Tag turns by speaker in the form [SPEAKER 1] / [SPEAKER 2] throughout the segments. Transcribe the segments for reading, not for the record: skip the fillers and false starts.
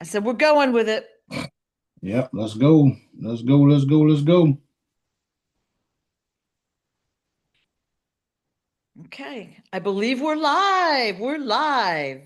[SPEAKER 1] I said, we're going with it.
[SPEAKER 2] Yep, let's go. Let's go. Let's go. Let's go.
[SPEAKER 1] Okay. I believe we're live. We're live.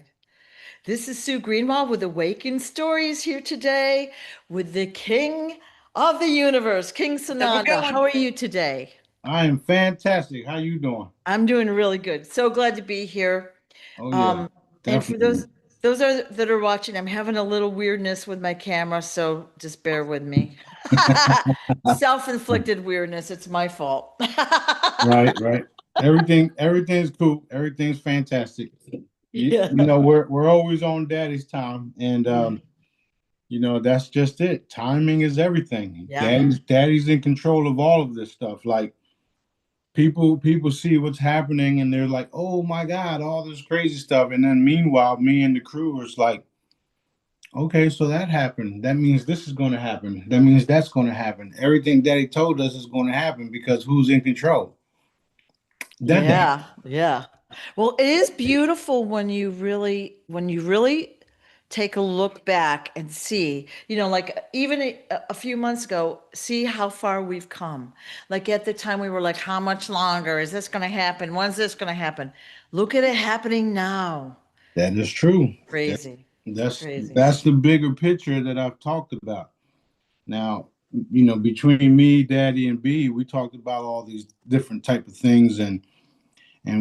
[SPEAKER 1] This is Sue Greenwald with Awakened Stories here today with the king of the universe, King
[SPEAKER 2] And we're
[SPEAKER 1] Sananda.
[SPEAKER 2] going.
[SPEAKER 1] How are you today?
[SPEAKER 2] I am fantastic. How you doing?
[SPEAKER 1] I'm doing really good. So glad to be here.
[SPEAKER 2] Oh yeah,
[SPEAKER 1] Um, and for
[SPEAKER 2] definitely.
[SPEAKER 1] those are that are watching, I'm having a little weirdness with my camera, so just bear with me. Self-inflicted weirdness. It's my fault.
[SPEAKER 2] Right, right. Everything's cool. Everything's fantastic.
[SPEAKER 1] Yeah.
[SPEAKER 2] We're always on daddy's time, and that's just it. Timing is everything.
[SPEAKER 1] Yeah.
[SPEAKER 2] Daddy's in control of all of this stuff. Like people see what's happening and they're like, "Oh my God, all this crazy stuff." And then meanwhile, me and the crew is like, "Okay, so that happened. That means this is going to happen. That means that's going to happen. Everything Daddy told us is going to happen because who's in control? Dad."
[SPEAKER 1] Yeah, yeah. Well, it is beautiful when you really take a look back and see, like even a few months ago, see how far we've come. Like at the time we were like, how much longer is this going to happen? When's this going to happen? Look at it happening now.
[SPEAKER 2] That is true. That,
[SPEAKER 1] Crazy.
[SPEAKER 2] that's
[SPEAKER 1] Crazy.
[SPEAKER 2] that's the bigger picture that I've talked about. Now, between me, Daddy, and B, we talked about all these different type of things, and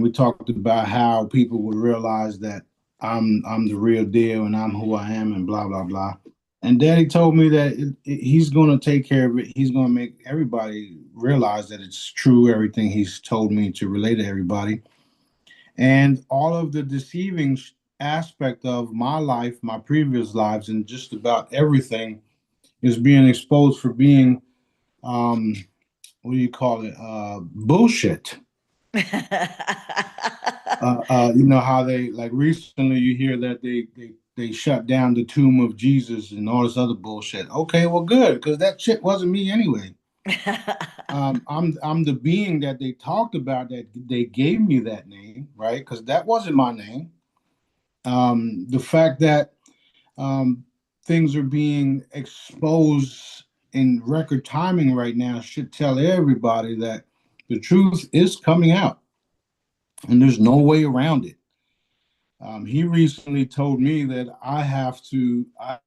[SPEAKER 2] we talked about how people would realize that I'm the real deal and I'm who I am and blah blah blah. And Daddy told me that he's going to take care of it. He's going to make everybody realize that it's true. Everything he's told me to relate to everybody, and all of the deceiving aspect of my life, my previous lives, and just about everything is being exposed for being um, what do you call it? Bullshit. You know how they like recently you hear that they shut down the tomb of Jesus and all this other bullshit. Okay, well, good because that shit wasn't me anyway. I'm the being that they talked about that they gave me that name, right? Because that wasn't my name. The fact that um, things are being exposed in record timing right now should tell everybody that the truth is coming out and there's no way around it. He recently told me that have to, I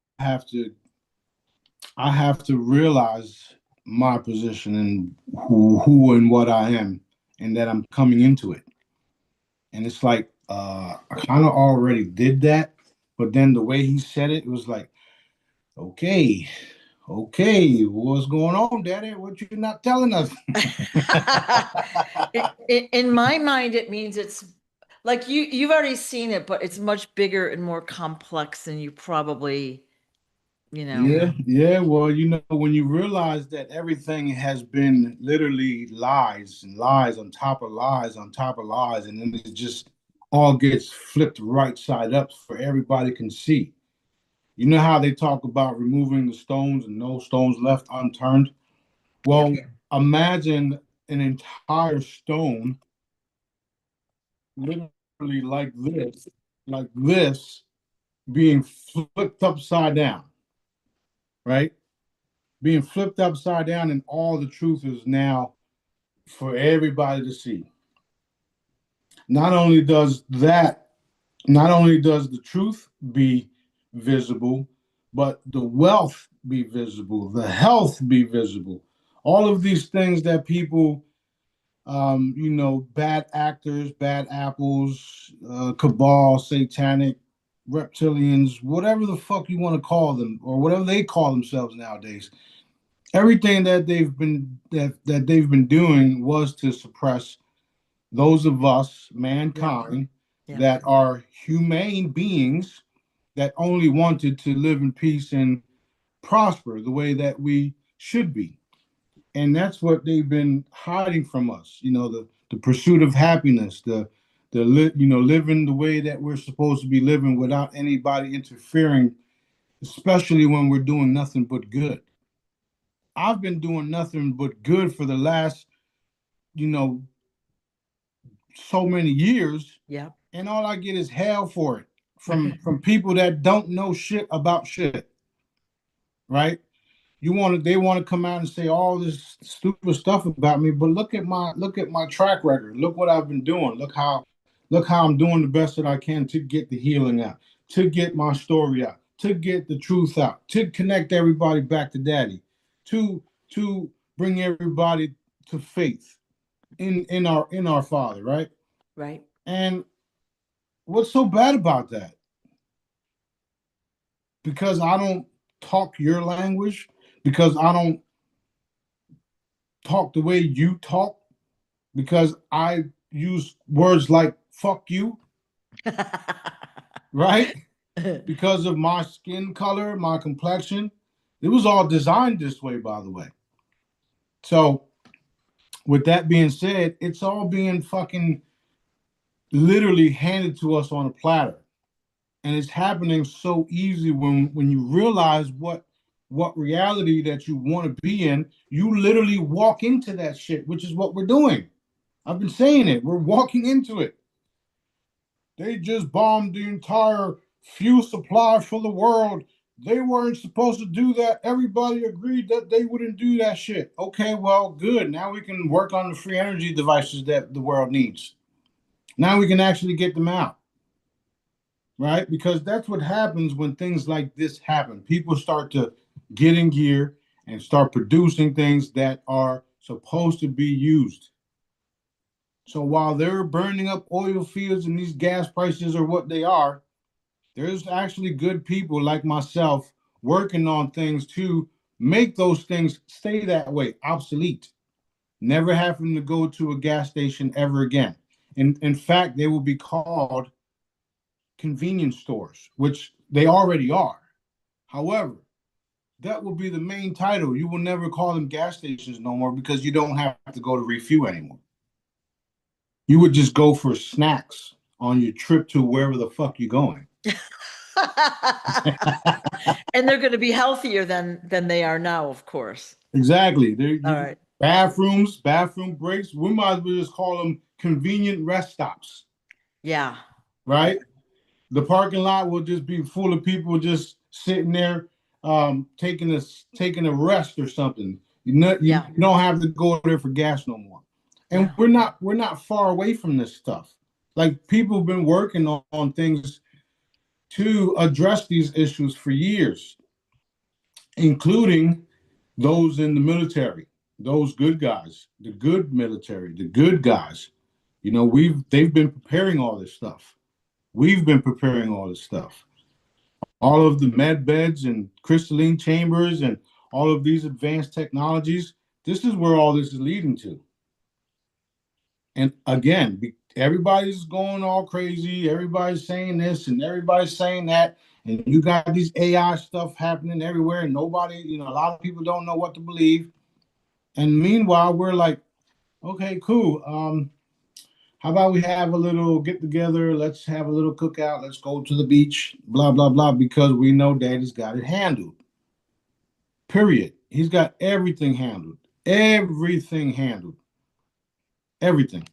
[SPEAKER 2] have to realize my position and who and what I am, and that I'm coming into it. And it's like I kind of already did that, but then the way he said it, it was like, okay, okay, what's going on, Daddy? What you not telling us?
[SPEAKER 1] In my mind, it means it's like you've already seen it, but it's much bigger and more complex than you probably, you know.
[SPEAKER 2] Yeah, yeah. Well, when you realize that everything has been literally lies and lies on top of lies on top of lies, and then it just all gets flipped right side up for everybody can see. You know how they talk about removing the stones and no stones left unturned?
[SPEAKER 1] Yep.
[SPEAKER 2] Well, imagine an entire stone, literally like this, being flipped upside down, right? Being flipped upside down, and all the truth is now for everybody to see. Not only does that, not only does the truth be visible, but the wealth be visible, the health be visible. All of these things that people, bad actors, bad apples, cabal, satanic, reptilians, whatever the fuck you want to call them, or whatever they call themselves nowadays. Everything that they've been doing was to suppress those of us,
[SPEAKER 1] Yep.
[SPEAKER 2] mankind,
[SPEAKER 1] Yep.
[SPEAKER 2] that are humane beings that only wanted to live in peace and prosper the way that we should be. And that's what they've been hiding from us. The pursuit of happiness, living the way that we're supposed to be living without anybody interfering, especially when we're doing nothing but good. I've been doing nothing but good for the last, you know, so many years,
[SPEAKER 1] Yep.
[SPEAKER 2] and all I get is hell for it from people that don't know shit about shit, right? They want to come out and say all this stupid stuff about me, but look at my track record. Look what I've been doing. Look how I'm doing the best that I can to get the healing out, to get my story out, to get the truth out, to connect everybody back to daddy, to bring everybody to faith in our father, right?
[SPEAKER 1] Right.
[SPEAKER 2] And what's so bad about that? Because I don't talk your language, because I don't talk the way you talk, because I use words like fuck you, right? Because of my skin color, my complexion. It was all designed this way, by the way. So, with that being said, it's all being fucking literally handed to us on a platter. And it's happening so easy when you realize what reality that you want to be in, you literally walk into that shit, which is what we're doing. I've been saying it. We're walking into it. They just bombed the entire fuel supply for the world. They weren't supposed to do that. Everybody agreed that they wouldn't do that shit. Okay, well, good. Now we can work on the free energy devices that the world needs. Now we can actually get them out, right? Because that's what happens when things like this happen. People start to get in gear and start producing things that are supposed to be used. So while they're burning up oil fields and these gas prices are what they are, there's actually good people like myself working on things to make those things stay that way, obsolete, never having to go to a gas station ever again. In fact, they will be called convenience stores, which they already are. However, that will be the main title. You will never call them gas stations no more because you don't have to go to refuel anymore. You would just go for snacks on your trip to wherever the fuck you're going.
[SPEAKER 1] And they're going to be healthier than they are now, of course.
[SPEAKER 2] Exactly.
[SPEAKER 1] All right.
[SPEAKER 2] Bathrooms, bathroom breaks. We might as well just call them convenient rest stops,
[SPEAKER 1] Yeah.
[SPEAKER 2] right? The parking lot will just be full of people just sitting there, taking a rest or something. You
[SPEAKER 1] Yeah.
[SPEAKER 2] don't have to go there for gas no more. And
[SPEAKER 1] Yeah.
[SPEAKER 2] we're not far away from this stuff. Like people have been working on things to address these issues for years, including those in the military, those good guys, the good military, the good guys. They've been preparing all this stuff. We've been preparing all this stuff. All of the med beds and crystalline chambers and all of these advanced technologies. This is where all this is leading to. And again, everybody's going all crazy. Everybody's saying this and everybody's saying that. And you got these AI stuff happening everywhere, and nobody, a lot of people don't know what to believe. And meanwhile, we're like, okay, cool. How about we have a little get together? Let's have a little cookout. Let's go to the beach, blah, blah, blah, because we know daddy's got it handled. Period. He's got everything handled. Everything handled. Everything.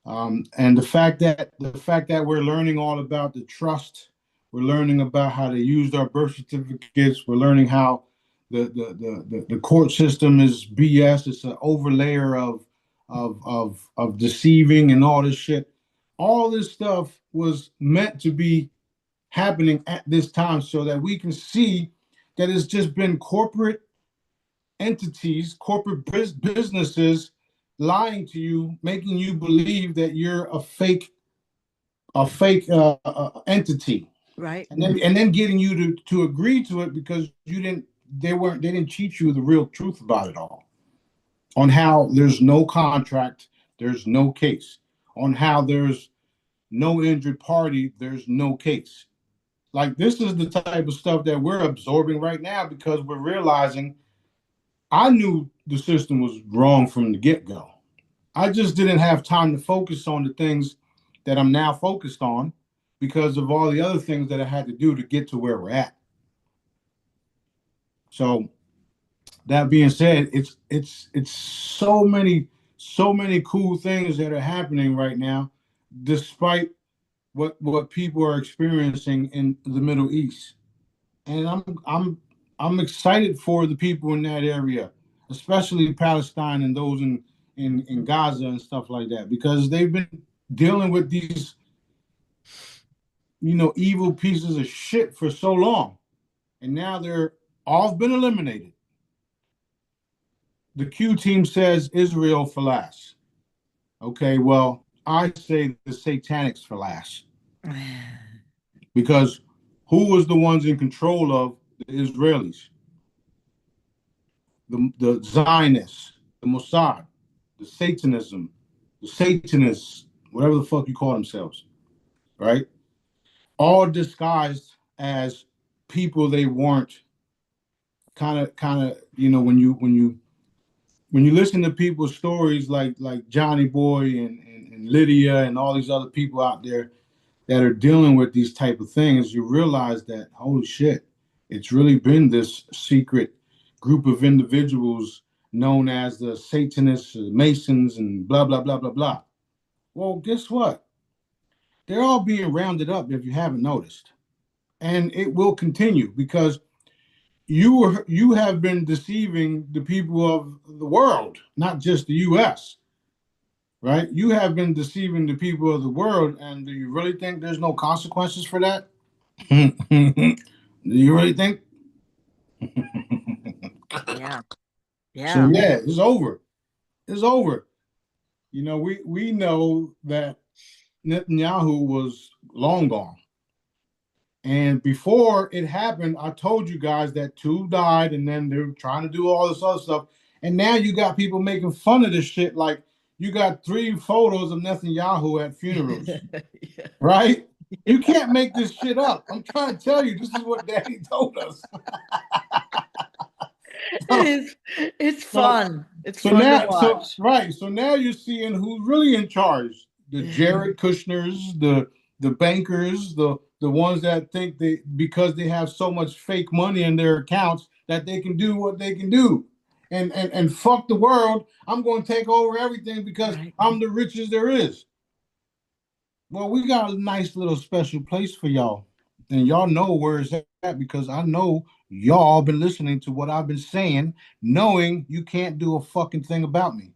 [SPEAKER 2] And the fact that we're learning all about the trust, we're learning about how they used our birth certificates, we're learning how the court system is BS. It's an overlayer of deceiving and all this shit. All this stuff was meant to be happening at this time so that we can see that it's just been corporate entities, corporate businesses lying to you, making you believe that you're a fake entity,
[SPEAKER 1] Right.
[SPEAKER 2] and then getting you to agree to it because they didn't teach you the real truth about it all, on how there's no contract, there's no case, on how there's no injured party, there's no case. Like this is the type of stuff that we're absorbing right now because we're realizing I knew the system was wrong from the get-go. I just didn't have time to focus on the things that I'm now focused on because of all the other things that I had to do to get to where we're at. So that being said, it's so many cool things that are happening right now, despite what people are experiencing in the Middle East. And I'm excited for the people in that area, especially Palestine and those in Gaza and stuff like that, because they've been dealing with these, evil pieces of shit for so long. And now they're all been eliminated. The Q team says Israel for last. Okay, well, I say the Satanics for last. Because who was the ones in control of the Israelis? The Zionists, the Mossad, the Satanism, the Satanists, whatever the fuck you call themselves, right? All disguised as people they weren't. Kind of, when you listen to people's stories like Johnny Boy and Lydia and all these other people out there that are dealing with these type of things, you realize that holy shit, it's really been this secret group of individuals known as the Satanists, Masons, and blah blah blah blah blah. Well, guess what? They're all being rounded up if you haven't noticed, and it will continue because you have been deceiving the people of the world, not just the U.S. Right? You have been deceiving the people of the world, and do you really think there's no consequences for that? Do you really think?
[SPEAKER 1] Yeah.
[SPEAKER 2] So
[SPEAKER 1] Yeah.
[SPEAKER 2] yeah, it's over. It's over. We know that Netanyahu was long gone. And before it happened, I told you guys that two died, and then they're trying to do all this other stuff. And now you got people making fun of this shit. Like you got 3 photos of Netanyahu at funerals,
[SPEAKER 1] Yeah.
[SPEAKER 2] right? You can't make this shit up. I'm trying to tell you, this is what Daddy told us.
[SPEAKER 1] It is. It's
[SPEAKER 2] So,
[SPEAKER 1] fun. It's
[SPEAKER 2] so
[SPEAKER 1] fun to
[SPEAKER 2] now, so
[SPEAKER 1] watch.
[SPEAKER 2] right, so now you're seeing who's really in charge: the Jared Kushners, the bankers, the ones that think they because they have so much fake money in their accounts that they can do what they can do, and fuck the world. I'm going to take over everything because
[SPEAKER 1] Right.
[SPEAKER 2] I'm the richest there is. Well, we got a nice little special place for y'all, and y'all know where it's at because I know y'all been listening to what I've been saying, knowing you can't do a fucking thing about me.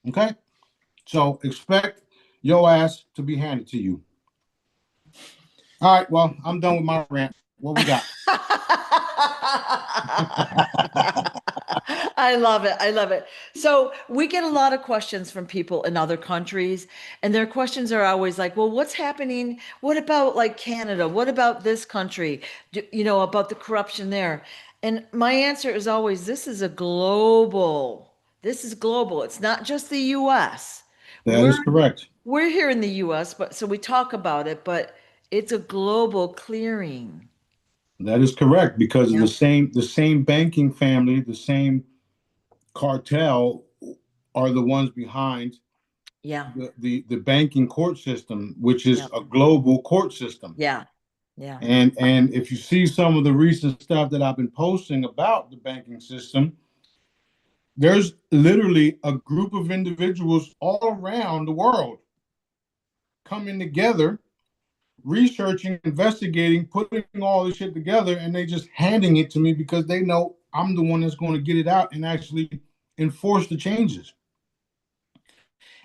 [SPEAKER 2] Okay, so expect your ass to be handed to you. All right, well, I'm done with my rant. What we got?
[SPEAKER 1] I love it. I love it. So we get a lot of questions from people in other countries, and their questions are always like, well, what's happening? What about like Canada? What about this country? About the corruption there. And my answer is always, this is global. It's not just the US.
[SPEAKER 2] That
[SPEAKER 1] We're
[SPEAKER 2] is correct.
[SPEAKER 1] we're here in the US, but so we talk about it, but it's a global clearing.
[SPEAKER 2] That is correct because
[SPEAKER 1] Yeah.
[SPEAKER 2] the same banking family, the same cartel are the ones behind
[SPEAKER 1] Yeah.
[SPEAKER 2] the banking court system, which is
[SPEAKER 1] Yeah.
[SPEAKER 2] a global court system.
[SPEAKER 1] Yeah. Yeah.
[SPEAKER 2] And if you see some of the recent stuff that I've been posting about the banking system, there's literally a group of individuals all around the world coming together, researching, investigating, putting all this shit together, and they just handing it to me because they know I'm the one that's going to get it out and actually enforce the changes.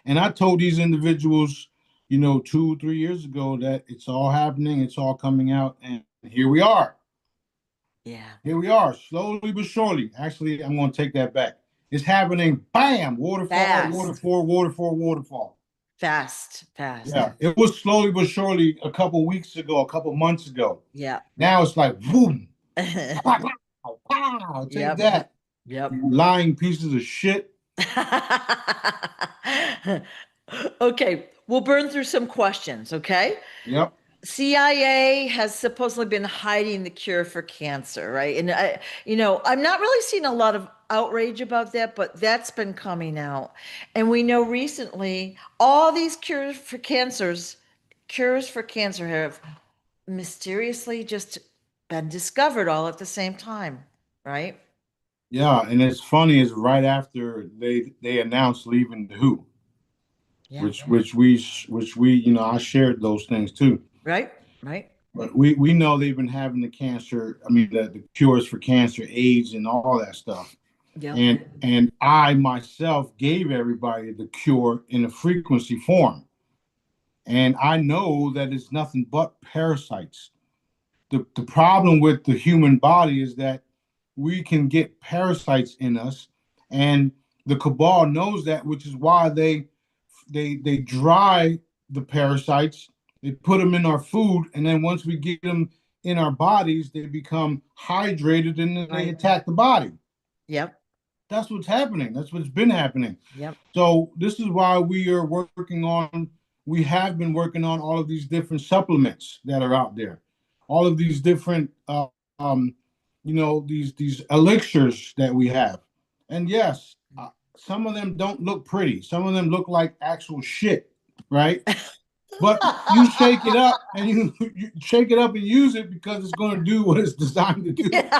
[SPEAKER 2] And I told these individuals, 2, 3 years ago that it's all happening, it's all coming out, and here we are.
[SPEAKER 1] Yeah.
[SPEAKER 2] Here we are, slowly but surely. Actually, I'm going to take that back. It's happening. Bam! Waterfall,
[SPEAKER 1] Fast.
[SPEAKER 2] waterfall, waterfall, waterfall.
[SPEAKER 1] Fast. Fast.
[SPEAKER 2] Yeah, it was slowly but surely a couple weeks ago, a couple months ago.
[SPEAKER 1] Yeah.
[SPEAKER 2] Now it's like boom, pow, pow, pow, take
[SPEAKER 1] Yep.
[SPEAKER 2] that,
[SPEAKER 1] Yep.
[SPEAKER 2] you lying pieces of shit.
[SPEAKER 1] Okay, we'll burn through some questions, okay?
[SPEAKER 2] Yep.
[SPEAKER 1] CIA has supposedly been hiding the cure for cancer, right? And I'm not really seeing a lot of outrage about that, but that's been coming out. And we know recently all these cures for cancer have mysteriously just been discovered all at the same time, right?
[SPEAKER 2] Yeah, and it's funny is right after they announced leaving the WHO.
[SPEAKER 1] Yeah.
[SPEAKER 2] which we I shared those things too.
[SPEAKER 1] Right. Right.
[SPEAKER 2] But we know they've been having the cancer. I mean, the cures for cancer, AIDS, and all that stuff.
[SPEAKER 1] Yep.
[SPEAKER 2] And I myself gave everybody the cure in a frequency form. And I know that it's nothing but parasites. The problem with the human body is that we can get parasites in us, and the cabal knows that, which is why they dry the parasites, they put them in our food, and then once we get them in our bodies, they become hydrated and then they
[SPEAKER 1] Right.
[SPEAKER 2] attack the body.
[SPEAKER 1] Yep.
[SPEAKER 2] That's what's happening. That's what's been happening.
[SPEAKER 1] Yep.
[SPEAKER 2] So this is why we are working on. We have been working on all of these different supplements that are out there, all of these different, um, these elixirs that we have. And yes, some of them don't look pretty. Some of them look like actual shit, right? But you shake it up and you shake it up and use it because it's going to do what it's designed to do.
[SPEAKER 1] Yeah.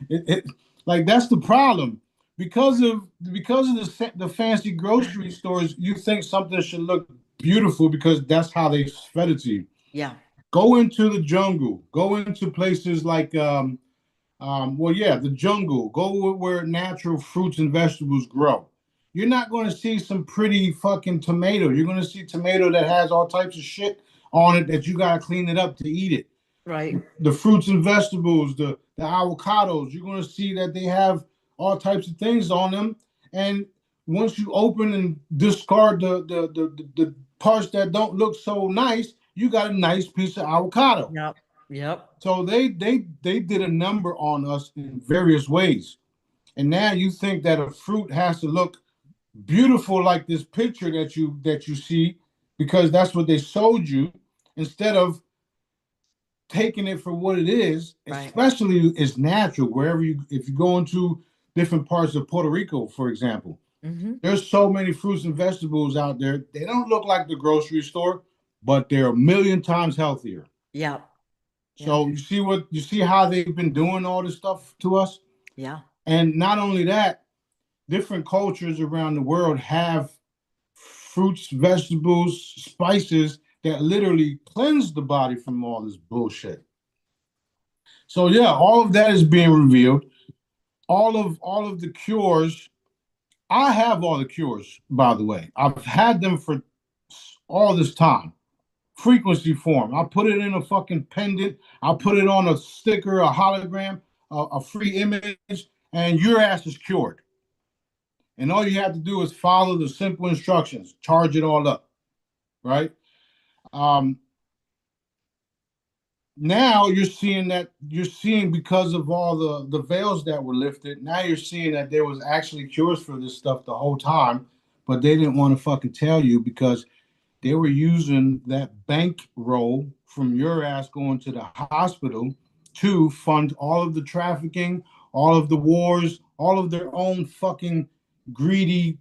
[SPEAKER 2] it, like that's the problem because of the fancy grocery stores. You think something should look beautiful because that's how they fed it to you.
[SPEAKER 1] Yeah.
[SPEAKER 2] Go into the jungle. Go into places like well, yeah, the jungle. Go where natural fruits and vegetables grow. You're not going to see some pretty fucking tomato. You're going to see tomato that has all types of shit on it that you got to clean it up to eat it.
[SPEAKER 1] Right.
[SPEAKER 2] The fruits and vegetables, the avocados, you're going to see that they have all types of things on them. And once you open and discard the parts that don't look so nice, you got a nice piece of avocado.
[SPEAKER 1] Yep. Yep.
[SPEAKER 2] So they did a number on us in various ways. And now you think that a fruit has to look beautiful like this picture that you see because that's what they sold you instead of taking it for what it is,
[SPEAKER 1] Right.
[SPEAKER 2] especially it's natural. Wherever if you go into different parts of Puerto Rico, for example,
[SPEAKER 1] Mm-hmm.
[SPEAKER 2] there's so many fruits and vegetables out there. They don't look like the grocery store, but they're a million times healthier.
[SPEAKER 1] Yep. Yep.
[SPEAKER 2] So you see how they've been doing all this stuff to us,
[SPEAKER 1] Yeah.
[SPEAKER 2] and not only that, different cultures around the world have fruits, vegetables, spices that literally cleanse the body from all this bullshit. So yeah, all of that is being revealed. All of the cures. I have all the cures, by the way. I've had them for all this time. Frequency form. I put it in a fucking pendant. I put it on a sticker, a hologram, a free image, and your ass is cured. And all you have to do is follow the simple instructions. Charge it all up, right? Um, Now you're seeing because of all the veils that were lifted. Now you're seeing that there was actually cures for this stuff the whole time, but they didn't want to fucking tell you because they were using that bankroll from your ass going to the hospital to fund all of the trafficking, all of the wars, all of their own fucking greedy.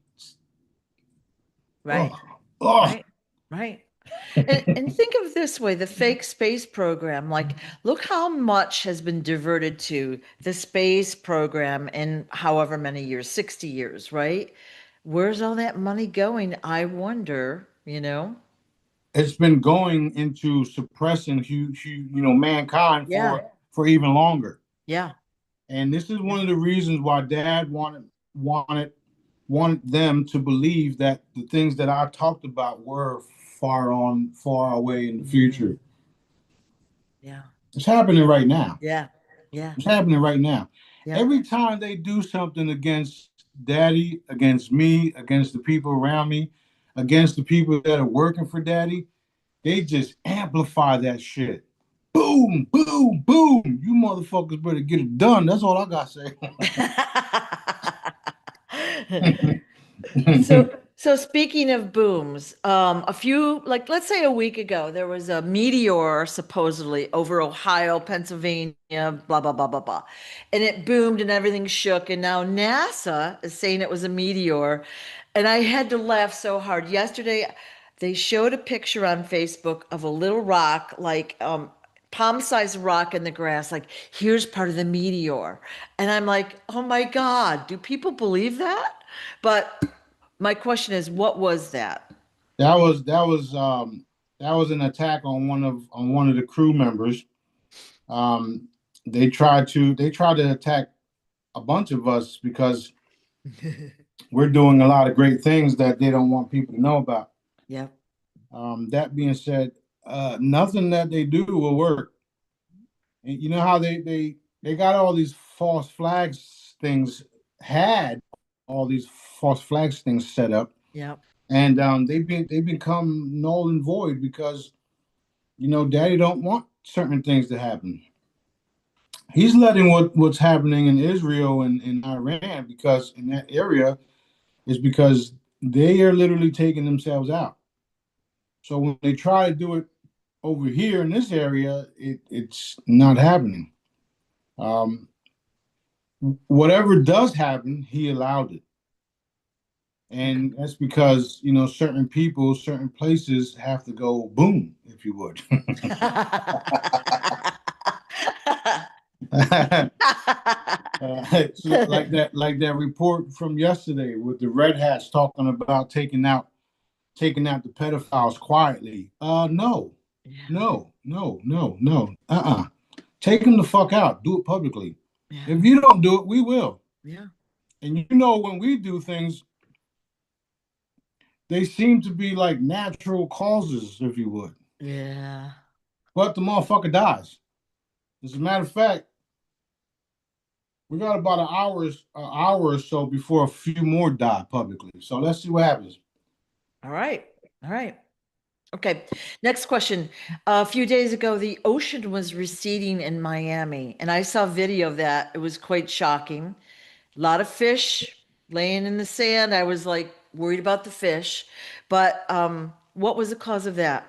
[SPEAKER 1] Right.
[SPEAKER 2] Oh, oh.
[SPEAKER 1] Right. Right. And think of it this way, the fake space program, like look how much has been diverted to the space program in however many years, 60 years, right? Where's all that money going? I wonder, you know?
[SPEAKER 2] It's been going into suppressing mankind
[SPEAKER 1] Yeah.
[SPEAKER 2] for even longer.
[SPEAKER 1] Yeah.
[SPEAKER 2] And this is
[SPEAKER 1] Yeah.
[SPEAKER 2] one of the reasons why Dad wanted them to believe that the things that I talked about were far away in the
[SPEAKER 1] Mhm.
[SPEAKER 2] future.
[SPEAKER 1] Yeah.
[SPEAKER 2] It's happening right now.
[SPEAKER 1] Yeah. Yeah.
[SPEAKER 2] It's happening right now.
[SPEAKER 1] Yep.
[SPEAKER 2] Every time they do something against Daddy, against me, against the people around me, against the people that are working for Daddy, they just amplify that shit. Boom, boom, boom. You motherfuckers better get it done. That's all I got to
[SPEAKER 1] So,
[SPEAKER 2] say.
[SPEAKER 1] so speaking of booms, a few, like let's say a week ago, there was a meteor supposedly over Ohio, Pennsylvania, blah, blah, blah, blah, blah. And it boomed and everything shook. And now NASA is saying it was a meteor. And I had to laugh so hard. Yesterday, they showed a picture on Facebook of a little rock, like palm-sized rock in the grass, like here's part of the meteor. And I'm like, oh my God, do people believe that? But my question is, what was that?
[SPEAKER 2] That was an attack on one of the crew members. Um, they tried to attack a bunch of us because we're doing a lot of great things that they don't want people to know about.
[SPEAKER 1] Yep.
[SPEAKER 2] That being said, nothing that they do will work. And you know how they got all these false flags things had all these false flags things set up,
[SPEAKER 1] Yep.
[SPEAKER 2] and they become null and void because Daddy don't want certain things to happen. He's letting what's happening in Israel and in Iran because in that area is because they are literally taking themselves out. So when they try to do it over here in this area, it's not happening. Um, Whatever does happen, he allowed it.
[SPEAKER 1] Okay.
[SPEAKER 2] And that's because, certain people, certain places have to go boom, if you would. like that report from yesterday with the red hats talking about taking out the pedophiles quietly. No,
[SPEAKER 1] Yeah.
[SPEAKER 2] no, no, no, no. Take them the fuck out. Do it publicly.
[SPEAKER 1] Yeah.
[SPEAKER 2] If you don't do it, we will.
[SPEAKER 1] Yeah.
[SPEAKER 2] And when we do things, they seem to be like natural causes, if you would.
[SPEAKER 1] Yeah.
[SPEAKER 2] But the motherfucker dies. As a matter of fact, we got about an hour or so before a few more die publicly. So let's see what happens.
[SPEAKER 1] All right. All right. Okay. Next question. A few days ago, the ocean was receding in Miami, and I saw video of that. It was quite shocking. A lot of fish laying in the sand. I was like worried about the fish, but what was the cause of that?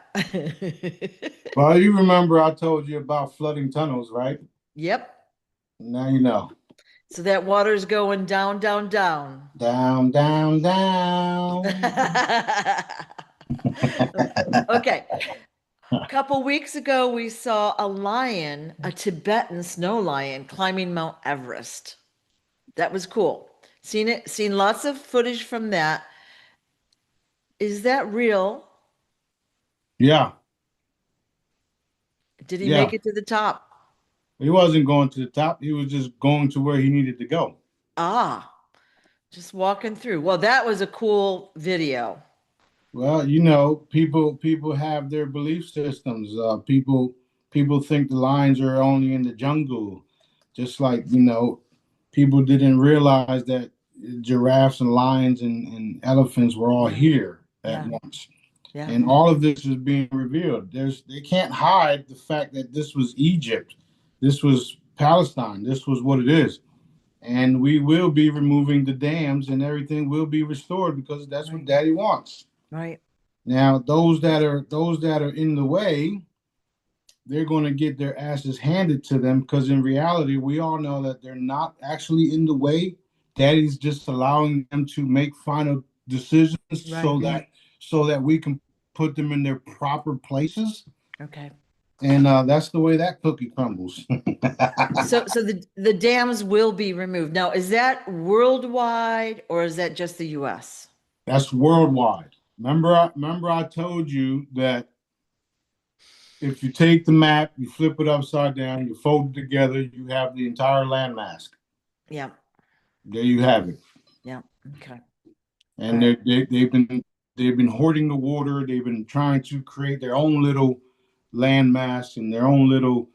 [SPEAKER 2] Well, you remember I told you about flooding tunnels, right?
[SPEAKER 1] Yep.
[SPEAKER 2] Now you know.
[SPEAKER 1] So that water's going down, down, down.
[SPEAKER 2] Down, down, down.
[SPEAKER 1] Okay. A couple weeks ago, we saw a lion, a Tibetan snow lion, climbing Mount Everest. That was cool. Seen it, seen lots of footage from that. Is that real?
[SPEAKER 2] Yeah,
[SPEAKER 1] Did he
[SPEAKER 2] yeah.
[SPEAKER 1] make it to the top?
[SPEAKER 2] He wasn't going to the top. He was just going to where he needed to go.
[SPEAKER 1] Ah, just walking through. Well, that was a cool video.
[SPEAKER 2] Well, people have their belief systems. People think the lions are only in the jungle, just like people didn't realize that giraffes and lions and elephants were all
[SPEAKER 1] Yeah,
[SPEAKER 2] here at
[SPEAKER 1] yeah,
[SPEAKER 2] once.
[SPEAKER 1] yeah.
[SPEAKER 2] And all of this is being revealed. They can't hide the fact that this was Egypt, this was Palestine, this was what it is. And we will be removing the dams, and everything will be restored because that's what
[SPEAKER 1] Right,
[SPEAKER 2] Daddy wants.
[SPEAKER 1] right,
[SPEAKER 2] Now, those that are in the way, they're going to get their asses handed to them because in reality, we all know that they're not actually in the way. Daddy's just allowing them to make final decisions
[SPEAKER 1] right.
[SPEAKER 2] so that we can put them in their proper places.
[SPEAKER 1] Okay.
[SPEAKER 2] And that's the way that cookie crumbles.
[SPEAKER 1] So the dams will be removed. Now, is that worldwide or is that just the US?
[SPEAKER 2] That's worldwide. Remember I told you that if you take the map, you flip it upside down, you fold it together, you have the entire landmass.
[SPEAKER 1] Yeah,
[SPEAKER 2] There you have it.
[SPEAKER 1] yeah. Okay. All
[SPEAKER 2] And
[SPEAKER 1] right.
[SPEAKER 2] they've been hoarding the water. They've been trying to create their own little landmass and their own little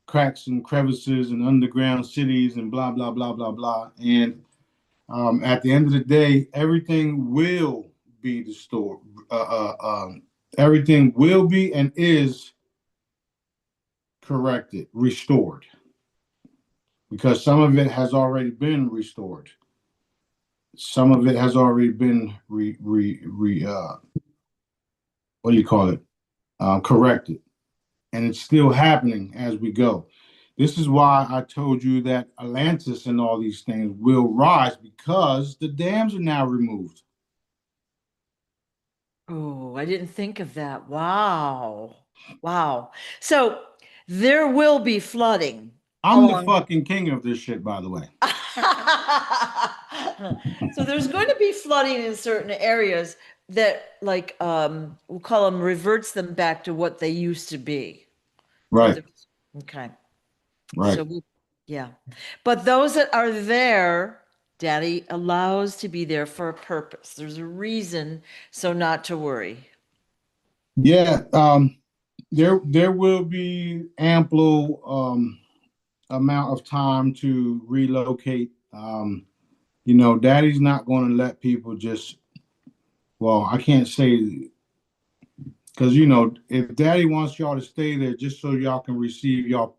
[SPEAKER 2] cracks and crevices and underground cities and blah blah blah blah blah. And at the end of the day, everything will be restored. Everything will be and is corrected, restored, because some of it has already been restored. Some of it has already been what do you call it? Corrected, and it's still happening as we go. This is why I told you that Atlantis and all these things will rise because the dams are now removed.
[SPEAKER 1] Oh, I didn't think of that. Wow. Wow. So there will be flooding
[SPEAKER 2] I'm the
[SPEAKER 1] along.
[SPEAKER 2] fucking king of this shit, by the way.
[SPEAKER 1] So there's going to be flooding in certain areas that like we'll call them reverts them back to what they used to be. So
[SPEAKER 2] Right,
[SPEAKER 1] there's okay. So
[SPEAKER 2] right.
[SPEAKER 1] we yeah. But those that are there, Daddy allows to be there for a purpose. There's a reason, so not to worry.
[SPEAKER 2] Yeah, there will be ample amount of time to relocate. Daddy's not going to let people just. Well, I can't say because if Daddy wants y'all to stay there just so y'all can receive y'all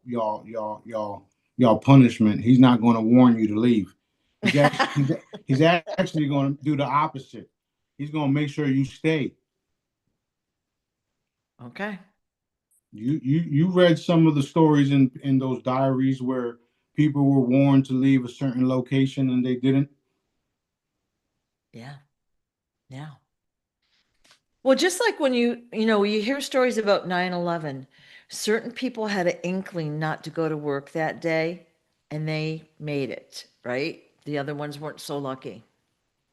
[SPEAKER 2] punishment, he's not going to warn you to leave. He's actually going to do the opposite. He's going to make sure you stay.
[SPEAKER 1] Okay.
[SPEAKER 2] You read some of the stories in those diaries where people were warned to leave a certain location and they didn't.
[SPEAKER 1] Yeah. Yeah. Well, just like when you hear stories about 9/11, certain people had an inkling not to go to work that day and they made it, right? The other ones weren't so lucky.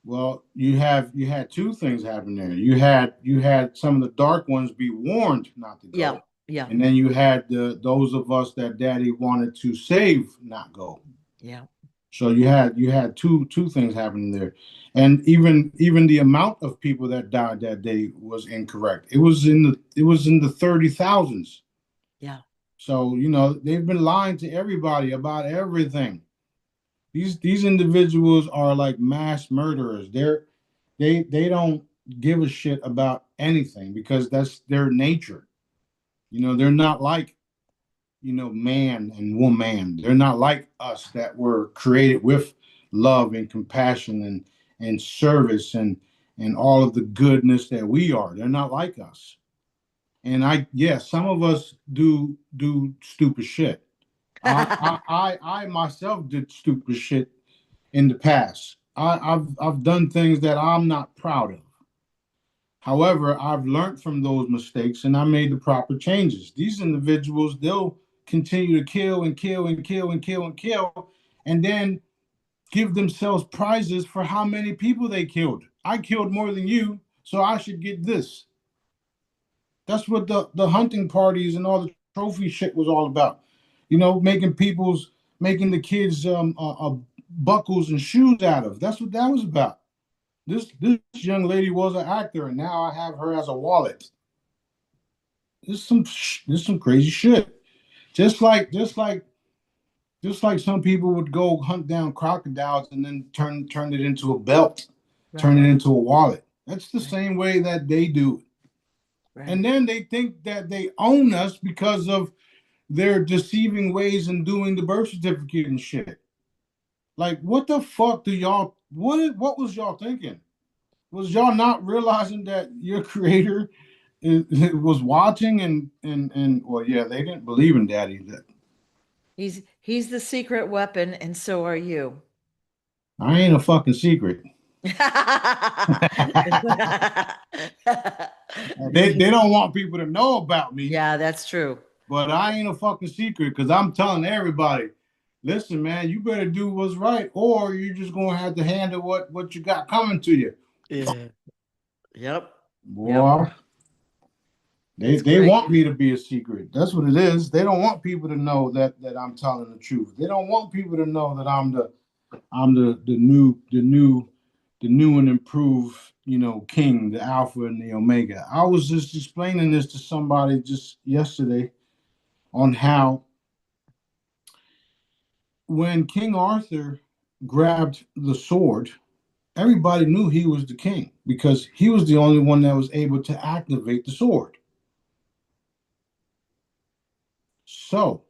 [SPEAKER 2] Well, you had two things happen there. You had some of the dark ones be warned not to
[SPEAKER 1] Yeah.
[SPEAKER 2] go,
[SPEAKER 1] Yeah.
[SPEAKER 2] and then you had those of us that Daddy wanted to save not go.
[SPEAKER 1] Yeah.
[SPEAKER 2] So you had two things happening there, and even the amount of people that died that day was incorrect. It was in the 30,000s.
[SPEAKER 1] Yeah.
[SPEAKER 2] So they've been lying to everybody about everything. These individuals are like mass murderers. They don't give a shit about anything because that's their nature. They're not like man and woman. They're not like us that were created with love and compassion and service and all of the goodness that we are. They're not like us. And some of us do stupid shit. I myself did stupid shit in the past. I've done things that I'm not proud of. However, I've learned from those mistakes and I made the proper changes. These individuals, they'll continue to kill and kill and kill and kill and kill, and then give themselves prizes for how many people they killed. I killed more than you, so I should get this. That's what the hunting parties and all the trophy shit was all about. Making the kids buckles and shoes out of. That's what that was about. This young lady was an actor, and now I have her as a wallet. This some crazy shit. Just like some people would go hunt down crocodiles and then turn it into a belt, turn
[SPEAKER 1] Right.
[SPEAKER 2] it into a wallet. That's the
[SPEAKER 1] Right.
[SPEAKER 2] same way that they do it.
[SPEAKER 1] Right.
[SPEAKER 2] And then they think that they own us because of their deceiving ways in doing the birth certificate and shit. Like, what the fuck do y'all? What was y'all thinking? Was y'all not realizing that your creator was watching and well, yeah, they didn't believe in Daddy. That
[SPEAKER 1] He's the secret weapon, and so are you.
[SPEAKER 2] I ain't a fucking secret. They don't want people to know about me,
[SPEAKER 1] Yeah, that's true.
[SPEAKER 2] but I ain't a fucking secret because I'm telling everybody. Listen, man, you better do what's right, or you're just gonna have to handle what you got coming to you,
[SPEAKER 1] Yeah. Yep. Yep.
[SPEAKER 2] boy. They
[SPEAKER 1] It's
[SPEAKER 2] they
[SPEAKER 1] great.
[SPEAKER 2] want me to be a secret. That's what it is. They don't want people to know that I'm telling the truth. They don't want people to know that I'm the new and improved, king, the alpha and the omega. I was just explaining this to somebody just yesterday on how when King Arthur grabbed the sword, everybody knew he was the king because he was the only one that was able to activate the sword. So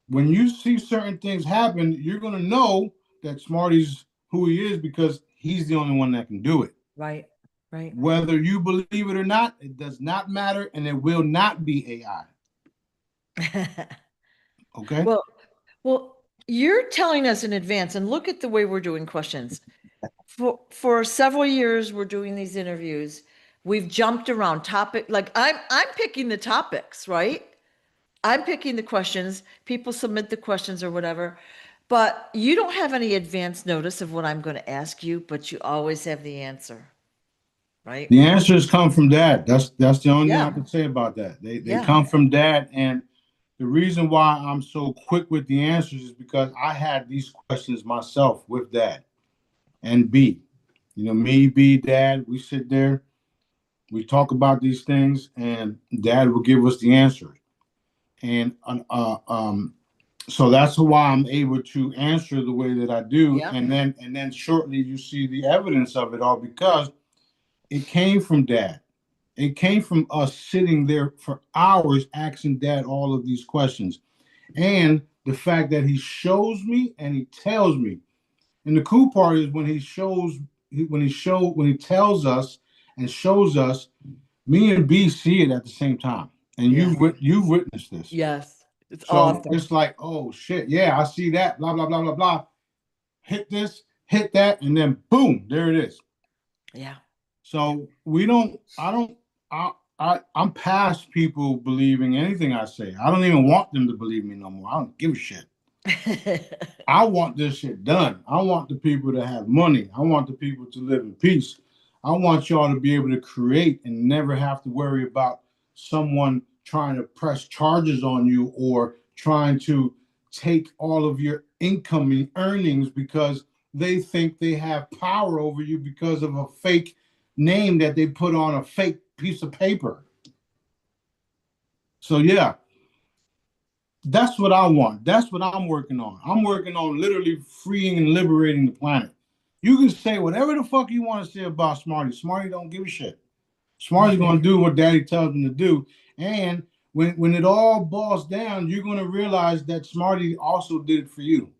[SPEAKER 2] when you see certain things happen, you're going to know that Smarty's who he is because he's the only one that can do it.
[SPEAKER 1] Right. Right.
[SPEAKER 2] Whether you believe it or not, it does not matter, and it will not be AI. Okay.
[SPEAKER 1] Well, well, you're telling us in advance, and look at the way we're doing questions. For several years, we're doing these interviews. We've jumped around topic, like I'm picking the topics, right? I'm picking the questions. People submit the questions or whatever. But you don't have any advance notice of what I'm going to ask you, but you always have the answer, right?
[SPEAKER 2] The answers come from dad. That's the only thing I
[SPEAKER 1] Yeah.
[SPEAKER 2] can say about that. They
[SPEAKER 1] Yeah.
[SPEAKER 2] come from dad, and the reason why I'm so quick with the answers is because I had these questions myself with dad and B. You know, me, B, dad, we sit there, we talk about these things, and dad will give us the answer. And so that's why I'm able to answer the way that I do.
[SPEAKER 1] Yeah.
[SPEAKER 2] And then shortly you see the evidence of it all because it came from dad. It came from us sitting there for hours asking dad all of these questions. And the fact that he shows me and he tells me. And the cool part is when he shows when he tells us and shows us, me and B see it at the same time. And
[SPEAKER 1] Yeah.
[SPEAKER 2] you've witnessed this.
[SPEAKER 1] Yes. It's
[SPEAKER 2] So
[SPEAKER 1] awesome.
[SPEAKER 2] it's like, oh shit, yeah, I see that, blah, blah, blah, blah, blah. Hit this, hit that, and then boom, there it is.
[SPEAKER 1] Yeah.
[SPEAKER 2] So we don't, I don't, I'm past people believing anything I say. I don't even want them to believe me no more. I don't give a shit. I want this shit done. I want the people to have money. I want the people to live in peace. I want y'all to be able to create and never have to worry about someone trying to press charges on you or trying to take all of your income and earnings because they think they have power over you because of a fake name that they put on a fake piece of paper. So yeah, that's what I want. That's what I'm working on. I'm working on literally freeing and liberating the planet. You can say whatever the fuck you want to say about Smarty. Smarty don't give a shit. Smarty's gonna do what Daddy tells him to do. And when it all boils down, you're gonna realize that Smarty also did it for you.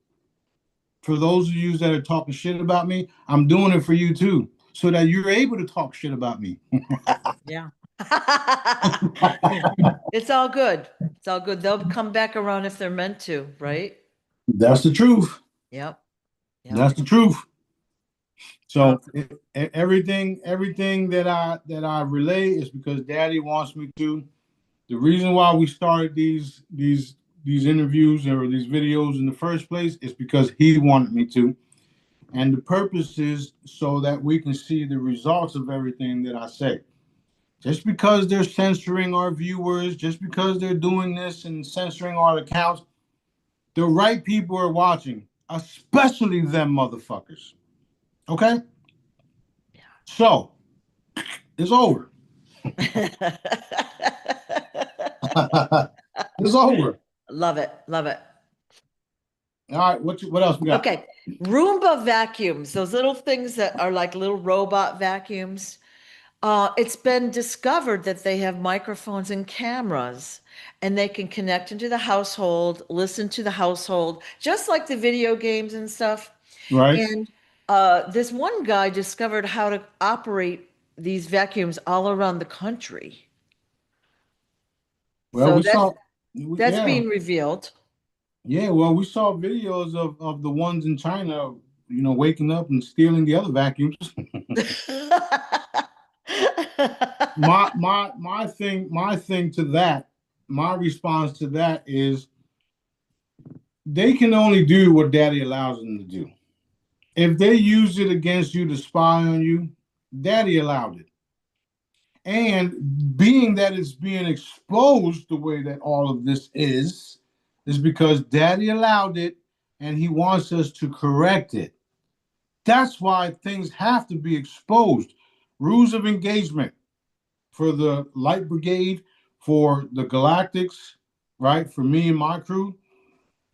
[SPEAKER 2] For those of you that are talking shit about me, I'm doing it for you too, so that you're able to talk shit about me.
[SPEAKER 1] Yeah. It's all good. It's all good. They'll come back around if they're meant to, right?
[SPEAKER 2] That's the truth.
[SPEAKER 1] Yep. Yep.
[SPEAKER 2] That's the truth. So
[SPEAKER 1] Awesome.
[SPEAKER 2] everything that I relay is because Daddy wants me to. The reason why we started these interviews or these videos in the first place is because he wanted me to, and the purpose is so that we can see the results of everything that I say. Just because they're censoring our viewers, just because they're doing this and censoring our accounts, the right people are watching, especially them motherfuckers. Okay, so it's over. It's over.
[SPEAKER 1] Love it. Love it.
[SPEAKER 2] All right, what else we got?
[SPEAKER 1] Okay. Roomba vacuums, those little things that are like little robot vacuums. It's been discovered that they have microphones and cameras, and they can connect into the household, listen to the household, just like the video games and stuff.
[SPEAKER 2] Right.
[SPEAKER 1] And this one guy discovered how to operate these vacuums all around the country.
[SPEAKER 2] Well,
[SPEAKER 1] So
[SPEAKER 2] we saw,
[SPEAKER 1] that's
[SPEAKER 2] yeah,
[SPEAKER 1] being revealed.
[SPEAKER 2] yeah. Well, we saw videos of the ones in China, waking up and stealing the other vacuums. My thing to that, my response to that is they can only do what Daddy allows them to do. If they use it against you to spy on you, Daddy allowed it. And being that it's being exposed the way that all of this is because Daddy allowed it and he wants us to correct it. That's why things have to be exposed. Rules of engagement for the Light Brigade, for the Galactics, right? For me and my crew,